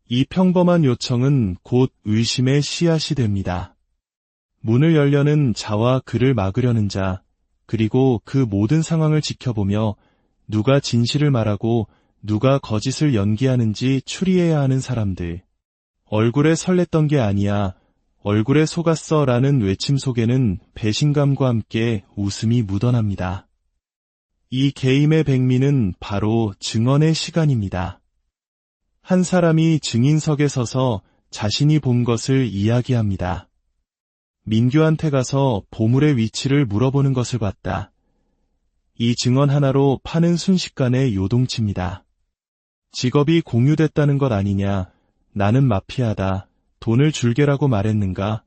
이 평범한 요청은 곧 의심의 씨앗이 됩니다. 문을 열려는 자와 그를 막으려는 자, 그리고 그 모든 상황을 지켜보며 누가 진실을 말하고 누가 거짓을 연기하는지 추리해야 하는 사람들. 얼굴에 설렜던 게 아니야, 얼굴에 속았어 라는 외침 속에는 배신감과 함께 웃음이 묻어납니다. 이 게임의 백미는 바로 증언의 시간입니다. 한 사람이 증인석에 서서 자신이 본 것을 이야기합니다. 민규한테 가서 보물의 위치를 물어보는 것을 봤다. 이 증언 하나로 파는 순식간에 요동칩니다. 직업이 공유됐다는 것 아니냐, 나는 마피아다, 돈을 줄게라고 말했는가?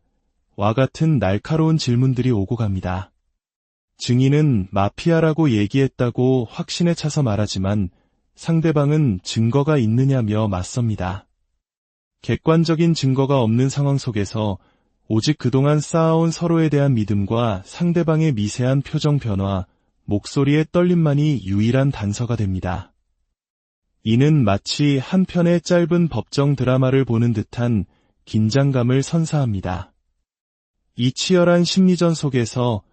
와 같은 날카로운 질문들이 오고 갑니다. 증인은 마피아라고 얘기했다고 확신에 차서 말하지만 상대방은 증거가 있느냐며 맞섭니다. 객관적인 증거가 없는 상황 속에서 오직 그동안 쌓아온 서로에 대한 믿음과 상대방의 미세한 표정 변화, 목소리의 떨림만이 유일한 단서가 됩니다. 이는 마치 한 편의 짧은 법정 드라마를 보는 듯한 긴장감을 선사합니다. 이 치열한 심리전 속에서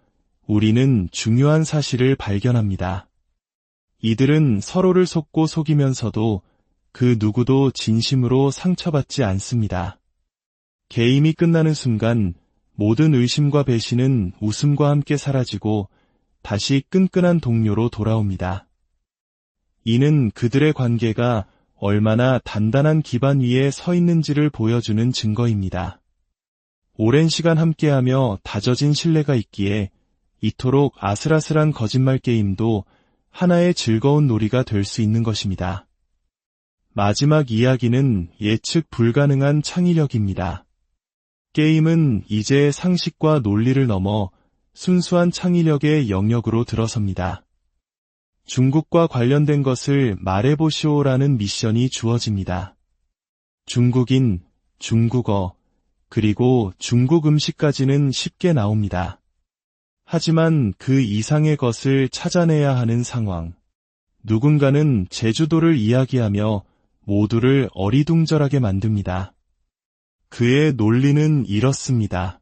우리는 중요한 사실을 발견합니다. 이들은 서로를 속고 속이면서도 그 누구도 진심으로 상처받지 않습니다. 게임이 끝나는 순간 모든 의심과 배신은 웃음과 함께 사라지고 다시 끈끈한 동료로 돌아옵니다. 이는 그들의 관계가 얼마나 단단한 기반 위에 서 있는지를 보여주는 증거입니다. 오랜 시간 함께하며 다져진 신뢰가 있기에 이토록 아슬아슬한 거짓말 게임도 하나의 즐거운 놀이가 될 수 있는 것입니다. 마지막 이야기는 예측 불가능한 창의력입니다. 게임은 이제 상식과 논리를 넘어 순수한 창의력의 영역으로 들어섭니다. 중국과 관련된 것을 말해보시오라는 미션이 주어집니다. 중국인, 중국어, 그리고 중국 음식까지는 쉽게 나옵니다. 하지만 그 이상의 것을 찾아내야 하는 상황. 누군가는 제주도를 이야기하며 모두를 어리둥절하게 만듭니다. 그의 논리는 이렇습니다.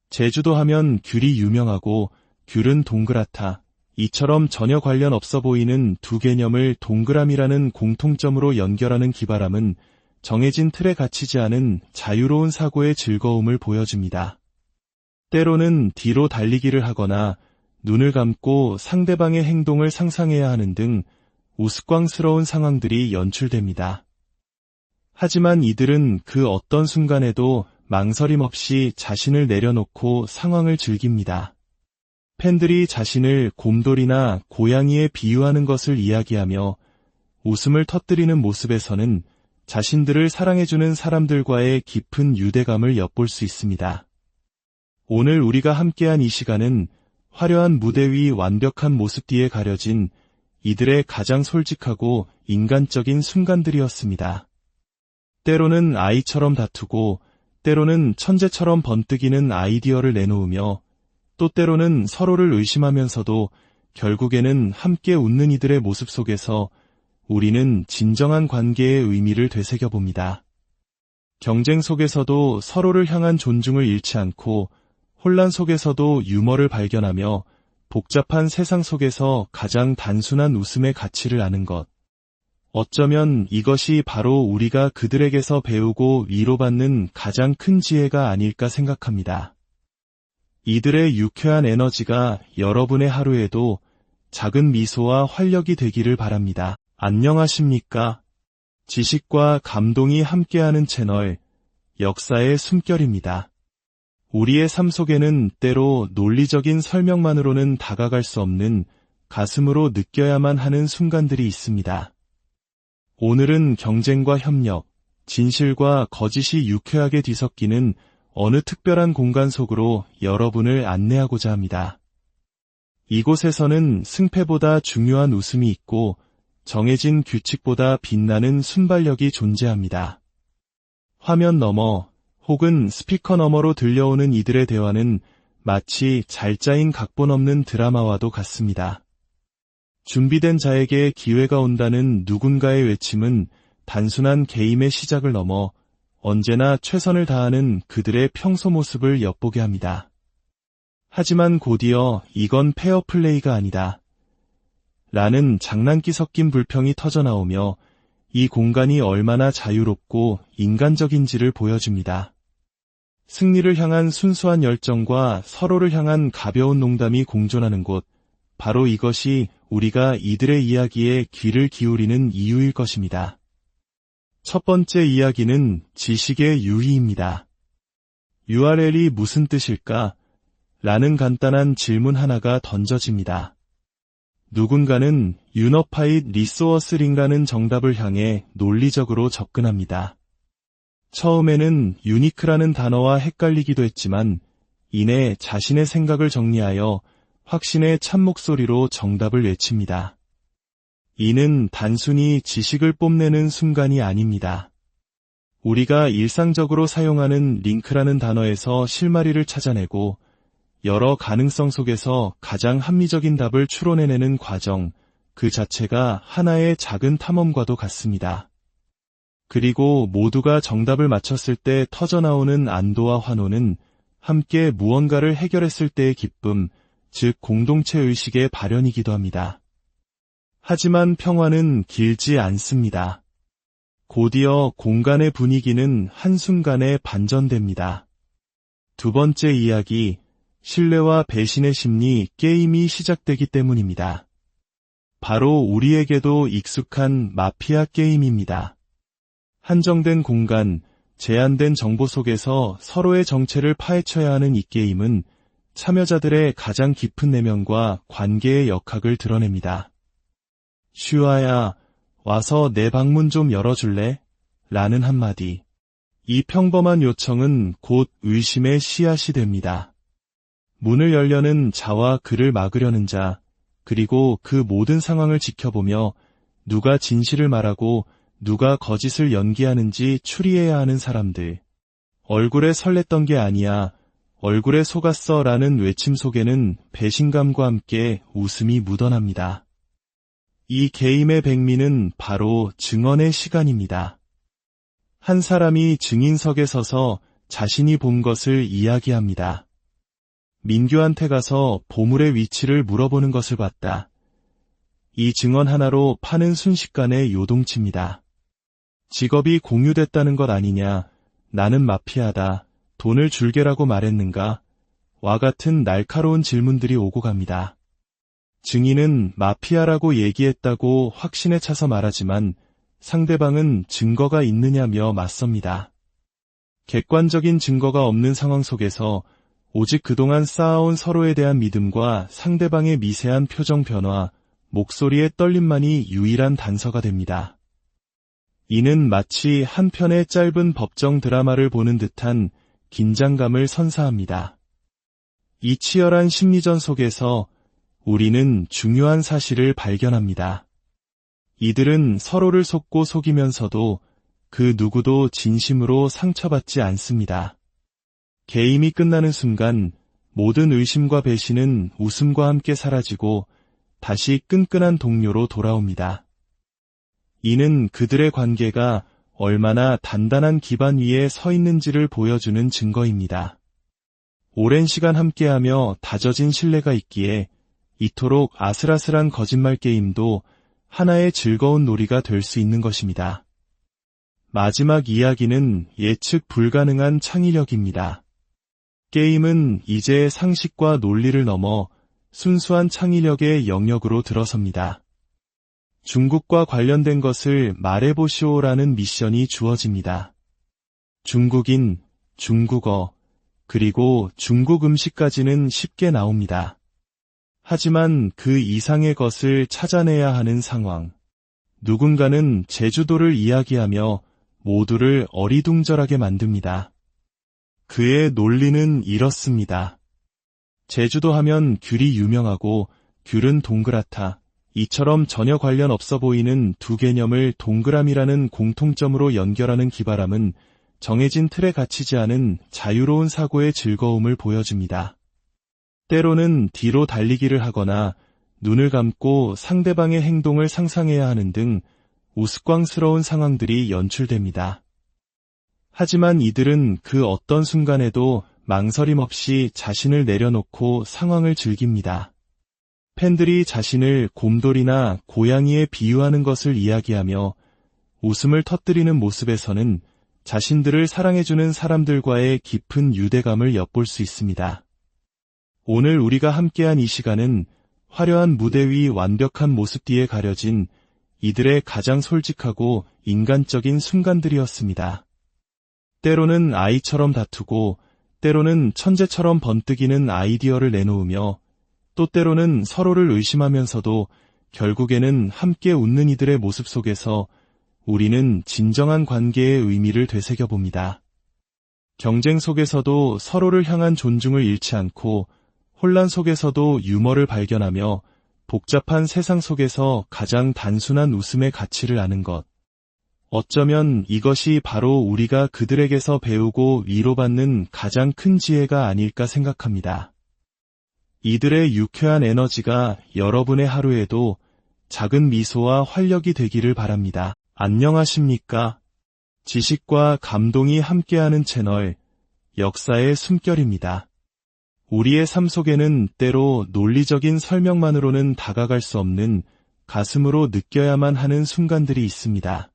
제주도 하면 귤이 유명하고 귤은 동그랗다. 이처럼 전혀 관련 없어 보이는 두 개념을 동그라미라는 공통점으로 연결하는 기발함은 정해진 틀에 갇히지 않은 자유로운 사고의 즐거움을 보여줍니다. 때로는 뒤로 달리기를 하거나 눈을 감고 상대방의 행동을 상상해야 하는 등 우스꽝스러운 상황들이 연출됩니다. 하지만 이들은 그 어떤 순간에도 망설임 없이 자신을 내려놓고 상황을 즐깁니다. 팬들이 자신을 곰돌이나 고양이에 비유하는 것을 이야기하며 웃음을 터뜨리는 모습에서는 자신들을 사랑해주는 사람들과의 깊은 유대감을 엿볼 수 있습니다. 오늘 우리가 함께한 이 시간은 화려한 무대 위 완벽한 모습 뒤에 가려진 이들의 가장 솔직하고 인간적인 순간들이었습니다. 때로는 아이처럼 다투고 때로는 천재처럼 번뜩이는 아이디어를 내놓으며 또 때로는 서로를 의심하면서도 결국에는 함께 웃는 이들의 모습 속에서 우리는 진정한 관계의 의미를 되새겨봅니다. 경쟁 속에서도 서로를 향한 존중을 잃지 않고 혼란 속에서도 유머를 발견하며 복잡한 세상 속에서 가장 단순한 웃음의 가치를 아는 것. 어쩌면 이것이 바로 우리가 그들에게서 배우고 위로받는 가장 큰 지혜가 아닐까 생각합니다. 이들의 유쾌한 에너지가 여러분의 하루에도 작은 미소와 활력이 되기를 바랍니다. 안녕하십니까? 지식과 감동이 함께하는 채널, 역사의 숨결입니다. 우리의 삶 속에는 때로 논리적인 설명만으로는 다가갈 수 없는 가슴으로 느껴야만 하는 순간들이 있습니다. 오늘은 경쟁과 협력, 진실과 거짓이 유쾌하게 뒤섞이는 어느 특별한 공간 속으로 여러분을 안내하고자 합니다. 이곳에서는 승패보다 중요한 웃음이 있고 정해진 규칙보다 빛나는 순발력이 존재합니다. 화면 너머 혹은 스피커 너머로 들려오는 이들의 대화는 마치 잘 짜인 각본 없는 드라마와도 같습니다. 준비된 자에게 기회가 온다는 누군가의 외침은 단순한 게임의 시작을 넘어 언제나 최선을 다하는 그들의 평소 모습을 엿보게 합니다. 하지만 곧이어 이건 페어플레이가 아니다. 라는 장난기 섞인 불평이 터져나오며 이 공간이 얼마나 자유롭고 인간적인지를 보여줍니다. 승리를 향한 순수한 열정과 서로를 향한 가벼운 농담이 공존하는 곳, 바로 이것이 우리가 이들의 이야기에 귀를 기울이는 이유일 것입니다. 첫 번째 이야기는 지식의 유희입니다. URL이 무슨 뜻일까? 라는 간단한 질문 하나가 던져집니다. 누군가는 유너파이드 리소어스링라는 정답을 향해 논리적으로 접근합니다. 처음에는 유니크라는 단어와 헷갈리기도 했지만 이내 자신의 생각을 정리하여 확신의 참목소리로 정답을 외칩니다. 이는 단순히 지식을 뽐내는 순간이 아닙니다. 우리가 일상적으로 사용하는 링크라는 단어에서 실마리를 찾아내고 여러 가능성 속에서 가장 합리적인 답을 추론해내는 과정, 그 자체가 하나의 작은 탐험과도 같습니다. 그리고 모두가 정답을 맞췄을 때 터져나오는 안도와 환호는 함께 무언가를 해결했을 때의 기쁨, 즉 공동체 의식의 발현이기도 합니다. 하지만 평화는 길지 않습니다. 곧이어 공간의 분위기는 한순간에 반전됩니다. 두 번째 이야기, 신뢰와 배신의 심리 게임이 시작되기 때문입니다. 바로 우리에게도 익숙한 마피아 게임입니다. 한정된 공간, 제한된 정보 속에서 서로의 정체를 파헤쳐야 하는 이 게임은 참여자들의 가장 깊은 내면과 관계의 역학을 드러냅니다. 슈아야, 와서 내 방문 좀 열어줄래? 라는 한마디. 이 평범한 요청은 곧 의심의 씨앗이 됩니다. 문을 열려는 자와 그를 막으려는 자, 그리고 그 모든 상황을 지켜보며 누가 진실을 말하고 누가 거짓을 연기하는지 추리해야 하는 사람들. 얼굴에 설렜던 게 아니야, 얼굴에 속았어 라는 외침 속에는 배신감과 함께 웃음이 묻어납니다. 이 게임의 백미는 바로 증언의 시간입니다. 한 사람이 증인석에 서서 자신이 본 것을 이야기합니다. 민규한테 가서 보물의 위치를 물어보는 것을 봤다. 이 증언 하나로 파는 순식간에 요동칩니다. 직업이 공유됐다는 것 아니냐, 나는 마피아다, 돈을 줄게라고 말했는가, 와 같은 날카로운 질문들이 오고 갑니다. 증인은 마피아라고 얘기했다고 확신에 차서 말하지만 상대방은 증거가 있느냐며 맞섭니다. 객관적인 증거가 없는 상황 속에서 오직 그동안 쌓아온 서로에 대한 믿음과 상대방의 미세한 표정 변화, 목소리의 떨림만이 유일한 단서가 됩니다. 이는 마치 한 편의 짧은 법정 드라마를 보는 듯한 긴장감을 선사합니다. 이 치열한 심리전 속에서 우리는 중요한 사실을 발견합니다. 이들은 서로를 속고 속이면서도 그 누구도 진심으로 상처받지 않습니다. 게임이 끝나는 순간 모든 의심과 배신은 웃음과 함께 사라지고 다시 끈끈한 동료로 돌아옵니다. 이는 그들의 관계가 얼마나 단단한 기반 위에 서 있는지를 보여주는 증거입니다. 오랜 시간 함께하며 다져진 신뢰가 있기에 이토록 아슬아슬한 거짓말 게임도 하나의 즐거운 놀이가 될 수 있는 것입니다. 마지막 이야기는 예측 불가능한 창의력입니다. 게임은 이제 상식과 논리를 넘어 순수한 창의력의 영역으로 들어섭니다. 중국과 관련된 것을 말해보시오라는 미션이 주어집니다. 중국인, 중국어, 그리고 중국 음식까지는 쉽게 나옵니다. 하지만 그 이상의 것을 찾아내야 하는 상황. 누군가는 제주도를 이야기하며 모두를 어리둥절하게 만듭니다. 그의 논리는 이렇습니다. 제주도 하면 귤이 유명하고 귤은 동그랗다. 이처럼 전혀 관련 없어 보이는 두 개념을 동그라미라는 공통점으로 연결하는 기발함은 정해진 틀에 갇히지 않은 자유로운 사고의 즐거움을 보여줍니다. 때로는 뒤로 달리기를 하거나 눈을 감고 상대방의 행동을 상상해야 하는 등 우스꽝스러운 상황들이 연출됩니다. 하지만 이들은 그 어떤 순간에도 망설임 없이 자신을 내려놓고 상황을 즐깁니다. 팬들이 자신을 곰돌이나 고양이에 비유하는 것을 이야기하며 웃음을 터뜨리는 모습에서는 자신들을 사랑해주는 사람들과의 깊은 유대감을 엿볼 수 있습니다. 오늘 우리가 함께한 이 시간은 화려한 무대 위 완벽한 모습 뒤에 가려진 이들의 가장 솔직하고 인간적인 순간들이었습니다. 때로는 아이처럼 다투고 때로는 천재처럼 번뜩이는 아이디어를 내놓으며 또 때로는 서로를 의심하면서도 결국에는 함께 웃는 이들의 모습 속에서 우리는 진정한 관계의 의미를 되새겨봅니다. 경쟁 속에서도 서로를 향한 존중을 잃지 않고 혼란 속에서도 유머를 발견하며 복잡한 세상 속에서 가장 단순한 웃음의 가치를 아는 것. 어쩌면 이것이 바로 우리가 그들에게서 배우고 위로받는 가장 큰 지혜가 아닐까 생각합니다. 이들의 유쾌한 에너지가 여러분의 하루에도 작은 미소와 활력이 되기를 바랍니다. 안녕하십니까? 지식과 감동이 함께하는 채널, 역사의 숨결입니다. 우리의 삶 속에는 때로 논리적인 설명만으로는 다가갈 수 없는 가슴으로 느껴야만 하는 순간들이 있습니다.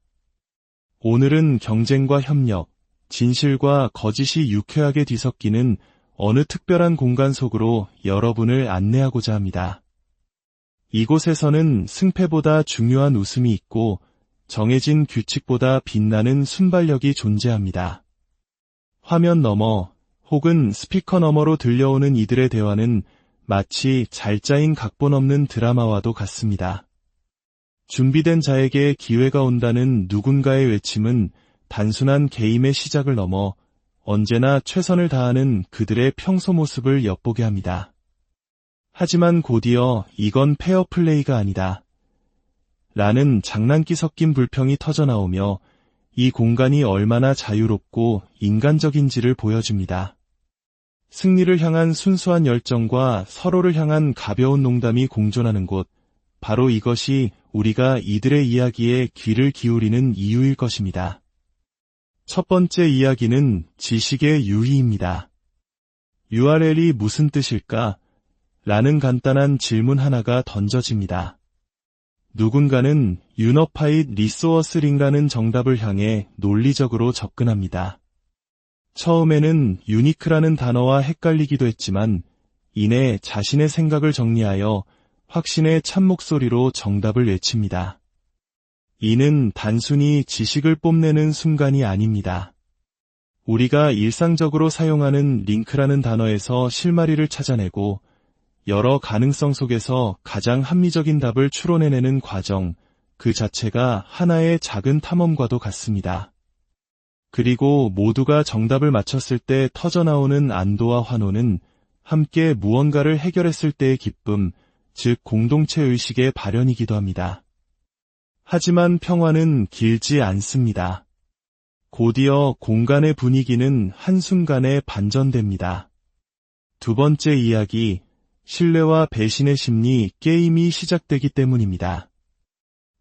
오늘은 경쟁과 협력, 진실과 거짓이 유쾌하게 뒤섞이는 어느 특별한 공간 속으로 여러분을 안내하고자 합니다. 이곳에서는 승패보다 중요한 웃음이 있고 정해진 규칙보다 빛나는 순발력이 존재합니다. 화면 너머 혹은 스피커 너머로 들려오는 이들의 대화는 마치 잘 짜인 각본 없는 드라마와도 같습니다. 준비된 자에게 기회가 온다는 누군가의 외침은 단순한 게임의 시작을 넘어 언제나 최선을 다하는 그들의 평소 모습을 엿보게 합니다. 하지만 곧이어 이건 페어플레이가 아니다. 라는 장난기 섞인 불평이 터져나오며 이 공간이 얼마나 자유롭고 인간적인지를 보여줍니다. 승리를 향한 순수한 열정과 서로를 향한 가벼운 농담이 공존하는 곳, 바로 이것이 우리가 이들의 이야기에 귀를 기울이는 이유일 것입니다. 첫 번째 이야기는 지식의 유희입니다. URL이 무슨 뜻일까? 라는 간단한 질문 하나가 던져집니다. 누군가는 유너파이드 리소어스링라는 정답을 향해 논리적으로 접근합니다. 처음에는 유니크라는 단어와 헷갈리기도 했지만 이내 자신의 생각을 정리하여 확신의 참목소리로 정답을 외칩니다. 이는 단순히 지식을 뽐내는 순간이 아닙니다. 우리가 일상적으로 사용하는 링크라는 단어에서 실마리를 찾아내고 여러 가능성 속에서 가장 합리적인 답을 추론해내는 과정, 그 자체가 하나의 작은 탐험과도 같습니다. 그리고 모두가 정답을 맞췄을 때 터져나오는 안도와 환호는 함께 무언가를 해결했을 때의 기쁨, 즉 공동체 의식의 발현이기도 합니다. 하지만 평화는 길지 않습니다. 곧이어 공간의 분위기는 한순간에 반전됩니다. 두 번째 이야기, 신뢰와 배신의 심리 게임이 시작되기 때문입니다.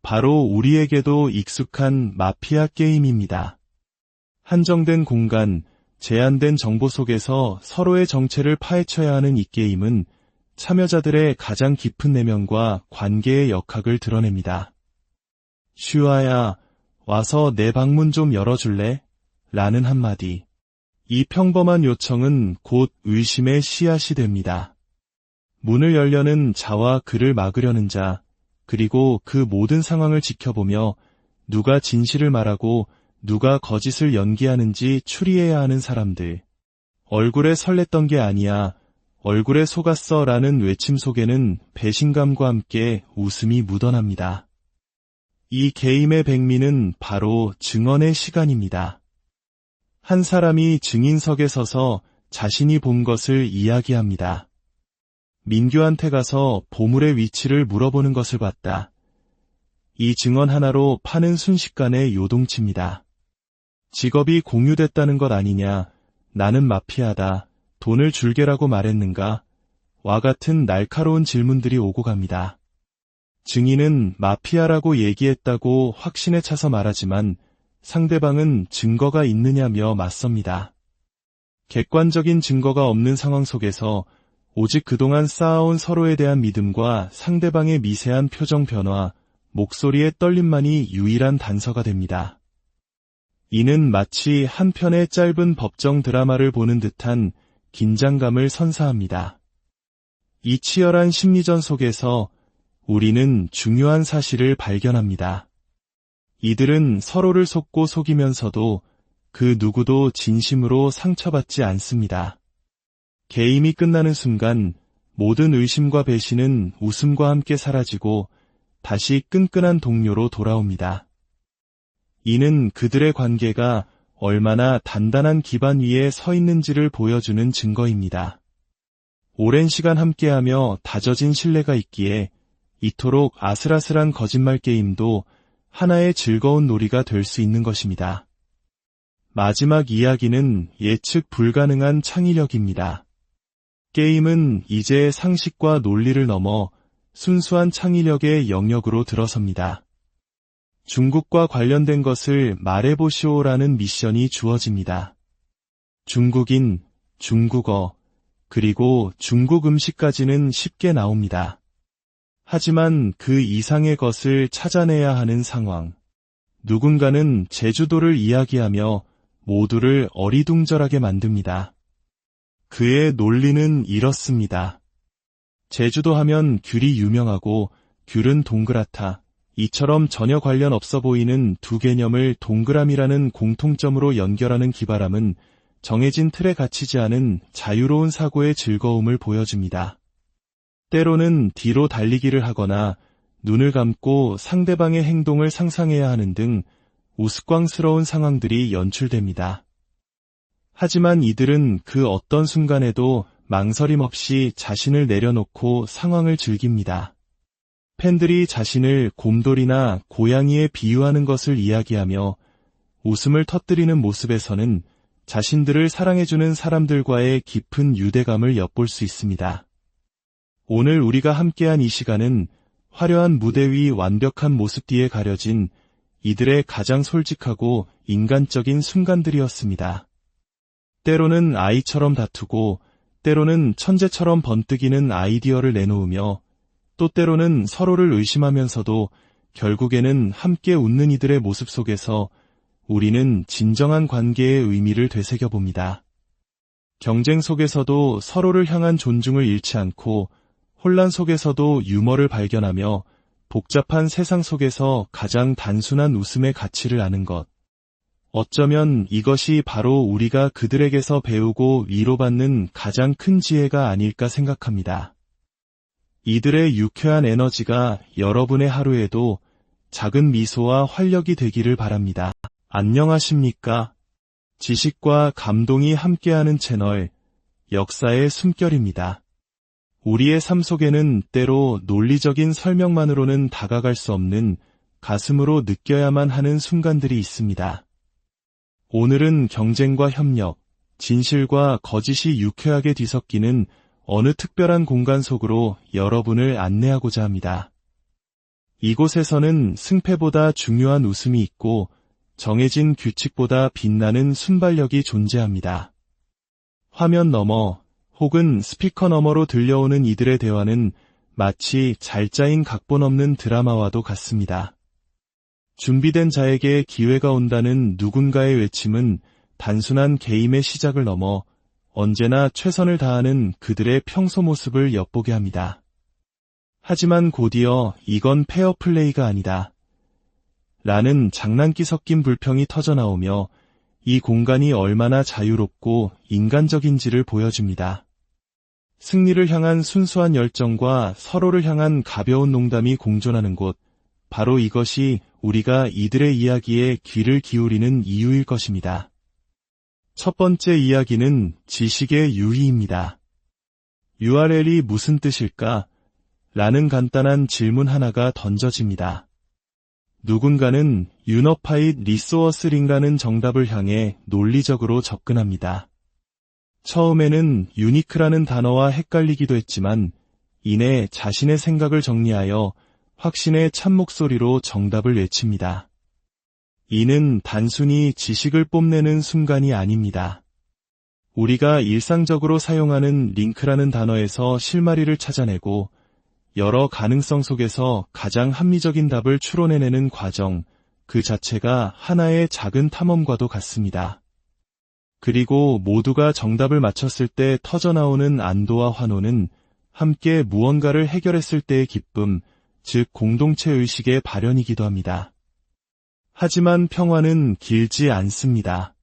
바로 우리에게도 익숙한 마피아 게임입니다. 한정된 공간, 제한된 정보 속에서 서로의 정체를 파헤쳐야 하는 이 게임은 참여자들의 가장 깊은 내면과 관계의 역학을 드러냅니다. 슈아야, 와서 내 방문 좀 열어줄래? 라는 한마디. 이 평범한 요청은 곧 의심의 씨앗이 됩니다. 문을 열려는 자와 그를 막으려는 자, 그리고 그 모든 상황을 지켜보며 누가 진실을 말하고 누가 거짓을 연기하는지 추리해야 하는 사람들. 얼굴에 설렜던 게 아니야, 얼굴에 속았어 라는 외침 속에는 배신감과 함께 웃음이 묻어납니다. 이 게임의 백미는 바로 증언의 시간입니다. 한 사람이 증인석에 서서 자신이 본 것을 이야기합니다. 민규한테 가서 보물의 위치를 물어보는 것을 봤다. 이 증언 하나로 판은 순식간에 요동칩니다. 직업이 공유됐다는 것 아니냐, 나는 마피아다, 돈을 줄게라고 말했는가, 와 같은 날카로운 질문들이 오고 갑니다. 증인은 마피아라고 얘기했다고 확신에 차서 말하지만 상대방은 증거가 있느냐며 맞섭니다. 객관적인 증거가 없는 상황 속에서 오직 그동안 쌓아온 서로에 대한 믿음과 상대방의 미세한 표정 변화, 목소리의 떨림만이 유일한 단서가 됩니다. 이는 마치 한 편의 짧은 법정 드라마를 보는 듯한 긴장감을 선사합니다. 이 치열한 심리전 속에서 우리는 중요한 사실을 발견합니다. 이들은 서로를 속고 속이면서도 그 누구도 진심으로 상처받지 않습니다. 게임이 끝나는 순간 모든 의심과 배신은 웃음과 함께 사라지고 다시 끈끈한 동료로 돌아옵니다. 이는 그들의 관계가 얼마나 단단한 기반 위에 서 있는지를 보여주는 증거입니다. 오랜 시간 함께하며 다져진 신뢰가 있기에 이토록 아슬아슬한 거짓말 게임도 하나의 즐거운 놀이가 될 수 있는 것입니다. 마지막 이야기는 예측 불가능한 창의력입니다. 게임은 이제 상식과 논리를 넘어 순수한 창의력의 영역으로 들어섭니다. 중국과 관련된 것을 말해보시오라는 미션이 주어집니다. 중국인, 중국어, 그리고 중국 음식까지는 쉽게 나옵니다. 하지만 그 이상의 것을 찾아내야 하는 상황. 누군가는 제주도를 이야기하며 모두를 어리둥절하게 만듭니다. 그의 논리는 이렇습니다. 제주도 하면 귤이 유명하고 귤은 동그랗다. 이처럼 전혀 관련 없어 보이는 두 개념을 동그라미라는 공통점으로 연결하는 기발함은 정해진 틀에 갇히지 않은 자유로운 사고의 즐거움을 보여줍니다. 때로는 뒤로 달리기를 하거나 눈을 감고 상대방의 행동을 상상해야 하는 등 우스꽝스러운 상황들이 연출됩니다. 하지만 이들은 그 어떤 순간에도 망설임 없이 자신을 내려놓고 상황을 즐깁니다. 팬들이 자신을 곰돌이나 고양이에 비유하는 것을 이야기하며 웃음을 터뜨리는 모습에서는 자신들을 사랑해주는 사람들과의 깊은 유대감을 엿볼 수 있습니다. 오늘 우리가 함께한 이 시간은 화려한 무대 위 완벽한 모습 뒤에 가려진 이들의 가장 솔직하고 인간적인 순간들이었습니다. 때로는 아이처럼 다투고, 때로는 천재처럼 번뜩이는 아이디어를 내놓으며, 또 때로는 서로를 의심하면서도 결국에는 함께 웃는 이들의 모습 속에서 우리는 진정한 관계의 의미를 되새겨봅니다. 경쟁 속에서도 서로를 향한 존중을 잃지 않고, 혼란 속에서도 유머를 발견하며 복잡한 세상 속에서 가장 단순한 웃음의 가치를 아는 것. 어쩌면 이것이 바로 우리가 그들에게서 배우고 위로받는 가장 큰 지혜가 아닐까 생각합니다. 이들의 유쾌한 에너지가 여러분의 하루에도 작은 미소와 활력이 되기를 바랍니다. 안녕하십니까? 지식과 감동이 함께하는 채널, 역사의 숨결입니다. 우리의 삶 속에는 때로 논리적인 설명만으로는 다가갈 수 없는 가슴으로 느껴야만 하는 순간들이 있습니다. 오늘은 경쟁과 협력, 진실과 거짓이 유쾌하게 뒤섞이는 어느 특별한 공간 속으로 여러분을 안내하고자 합니다. 이곳에서는 승패보다 중요한 웃음이 있고 정해진 규칙보다 빛나는 순발력이 존재합니다. 화면 너머 혹은 스피커 너머로 들려오는 이들의 대화는 마치 잘 짜인 각본 없는 드라마와도 같습니다. 준비된 자에게 기회가 온다는 누군가의 외침은 단순한 게임의 시작을 넘어 언제나 최선을 다하는 그들의 평소 모습을 엿보게 합니다. 하지만 곧이어 이건 페어플레이가 아니다. 라는 장난기 섞인 불평이 터져나오며 이 공간이 얼마나 자유롭고 인간적인지를 보여줍니다. 승리를 향한 순수한 열정과 서로를 향한 가벼운 농담이 공존하는 곳, 바로 이것이 우리가 이들의 이야기에 귀를 기울이는 이유일 것입니다. 첫 번째 이야기는 지식의 유희입니다. URL이 무슨 뜻일까? 라는 간단한 질문 하나가 던져집니다. 누군가는 유너파잇 리소어스링라는 정답을 향해 논리적으로 접근합니다. 처음에는 유니크라는 단어와 헷갈리기도 했지만 이내 자신의 생각을 정리하여 확신의 참목소리로 정답을 외칩니다. 이는 단순히 지식을 뽐내는 순간이 아닙니다. 우리가 일상적으로 사용하는 링크라는 단어에서 실마리를 찾아내고 여러 가능성 속에서 가장 합리적인 답을 추론해내는 과정, 그 자체가 하나의 작은 탐험과도 같습니다. 그리고 모두가 정답을 맞췄을 때 터져나오는 안도와 환호는 함께 무언가를 해결했을 때의 기쁨, 즉 공동체 의식의 발현이기도 합니다. 하지만 평화는 길지 않습니다.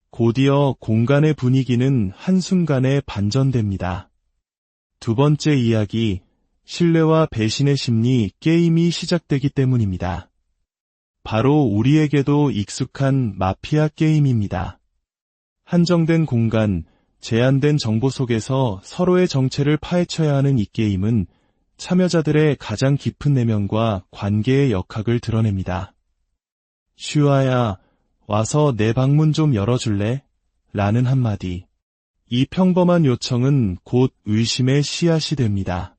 곧이어 공간의 분위기는 한순간에 반전됩니다. 두 번째 이야기, 신뢰와 배신의 심리 게임이 시작되기 때문입니다. 바로 우리에게도 익숙한 마피아 게임입니다. 한정된 공간, 제한된 정보 속에서 서로의 정체를 파헤쳐야 하는 이 게임은 참여자들의 가장 깊은 내면과 관계의 역학을 드러냅니다. 슈아야, 와서 내 방문 좀 열어줄래? 라는 한마디. 이 평범한 요청은 곧 의심의 씨앗이 됩니다.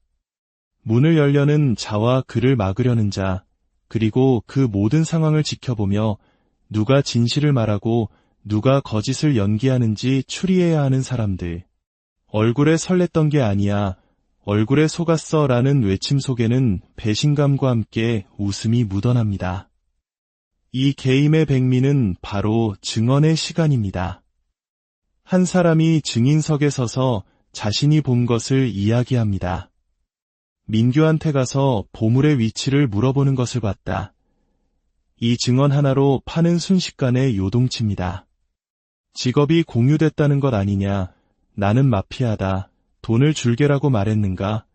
문을 열려는 자와 그를 막으려는 자, 그리고 그 모든 상황을 지켜보며 누가 진실을 말하고 누가 거짓을 연기하는지 추리해야 하는 사람들. 얼굴에 설렜던 게 아니야, 얼굴에 속았어 라는 외침 속에는 배신감과 함께 웃음이 묻어납니다. 이 게임의 백미는 바로 증언의 시간입니다. 한 사람이 증인석에 서서 자신이 본 것을 이야기합니다. 민규한테 가서 보물의 위치를 물어보는 것을 봤다. 이 증언 하나로 판은 순식간에 요동칩니다. 직업이 공유됐다는 것 아니냐, 나는 마피아다, 돈을 줄게라고 말했는가,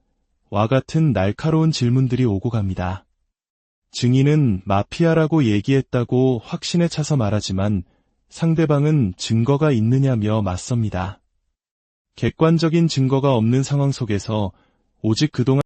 와 같은 날카로운 질문들이 오고 갑니다. 증인은 마피아라고 얘기했다고 확신에 차서 말하지만 상대방은 증거가 있느냐며 맞섭니다. 객관적인 증거가 없는 상황 속에서 오직 그동안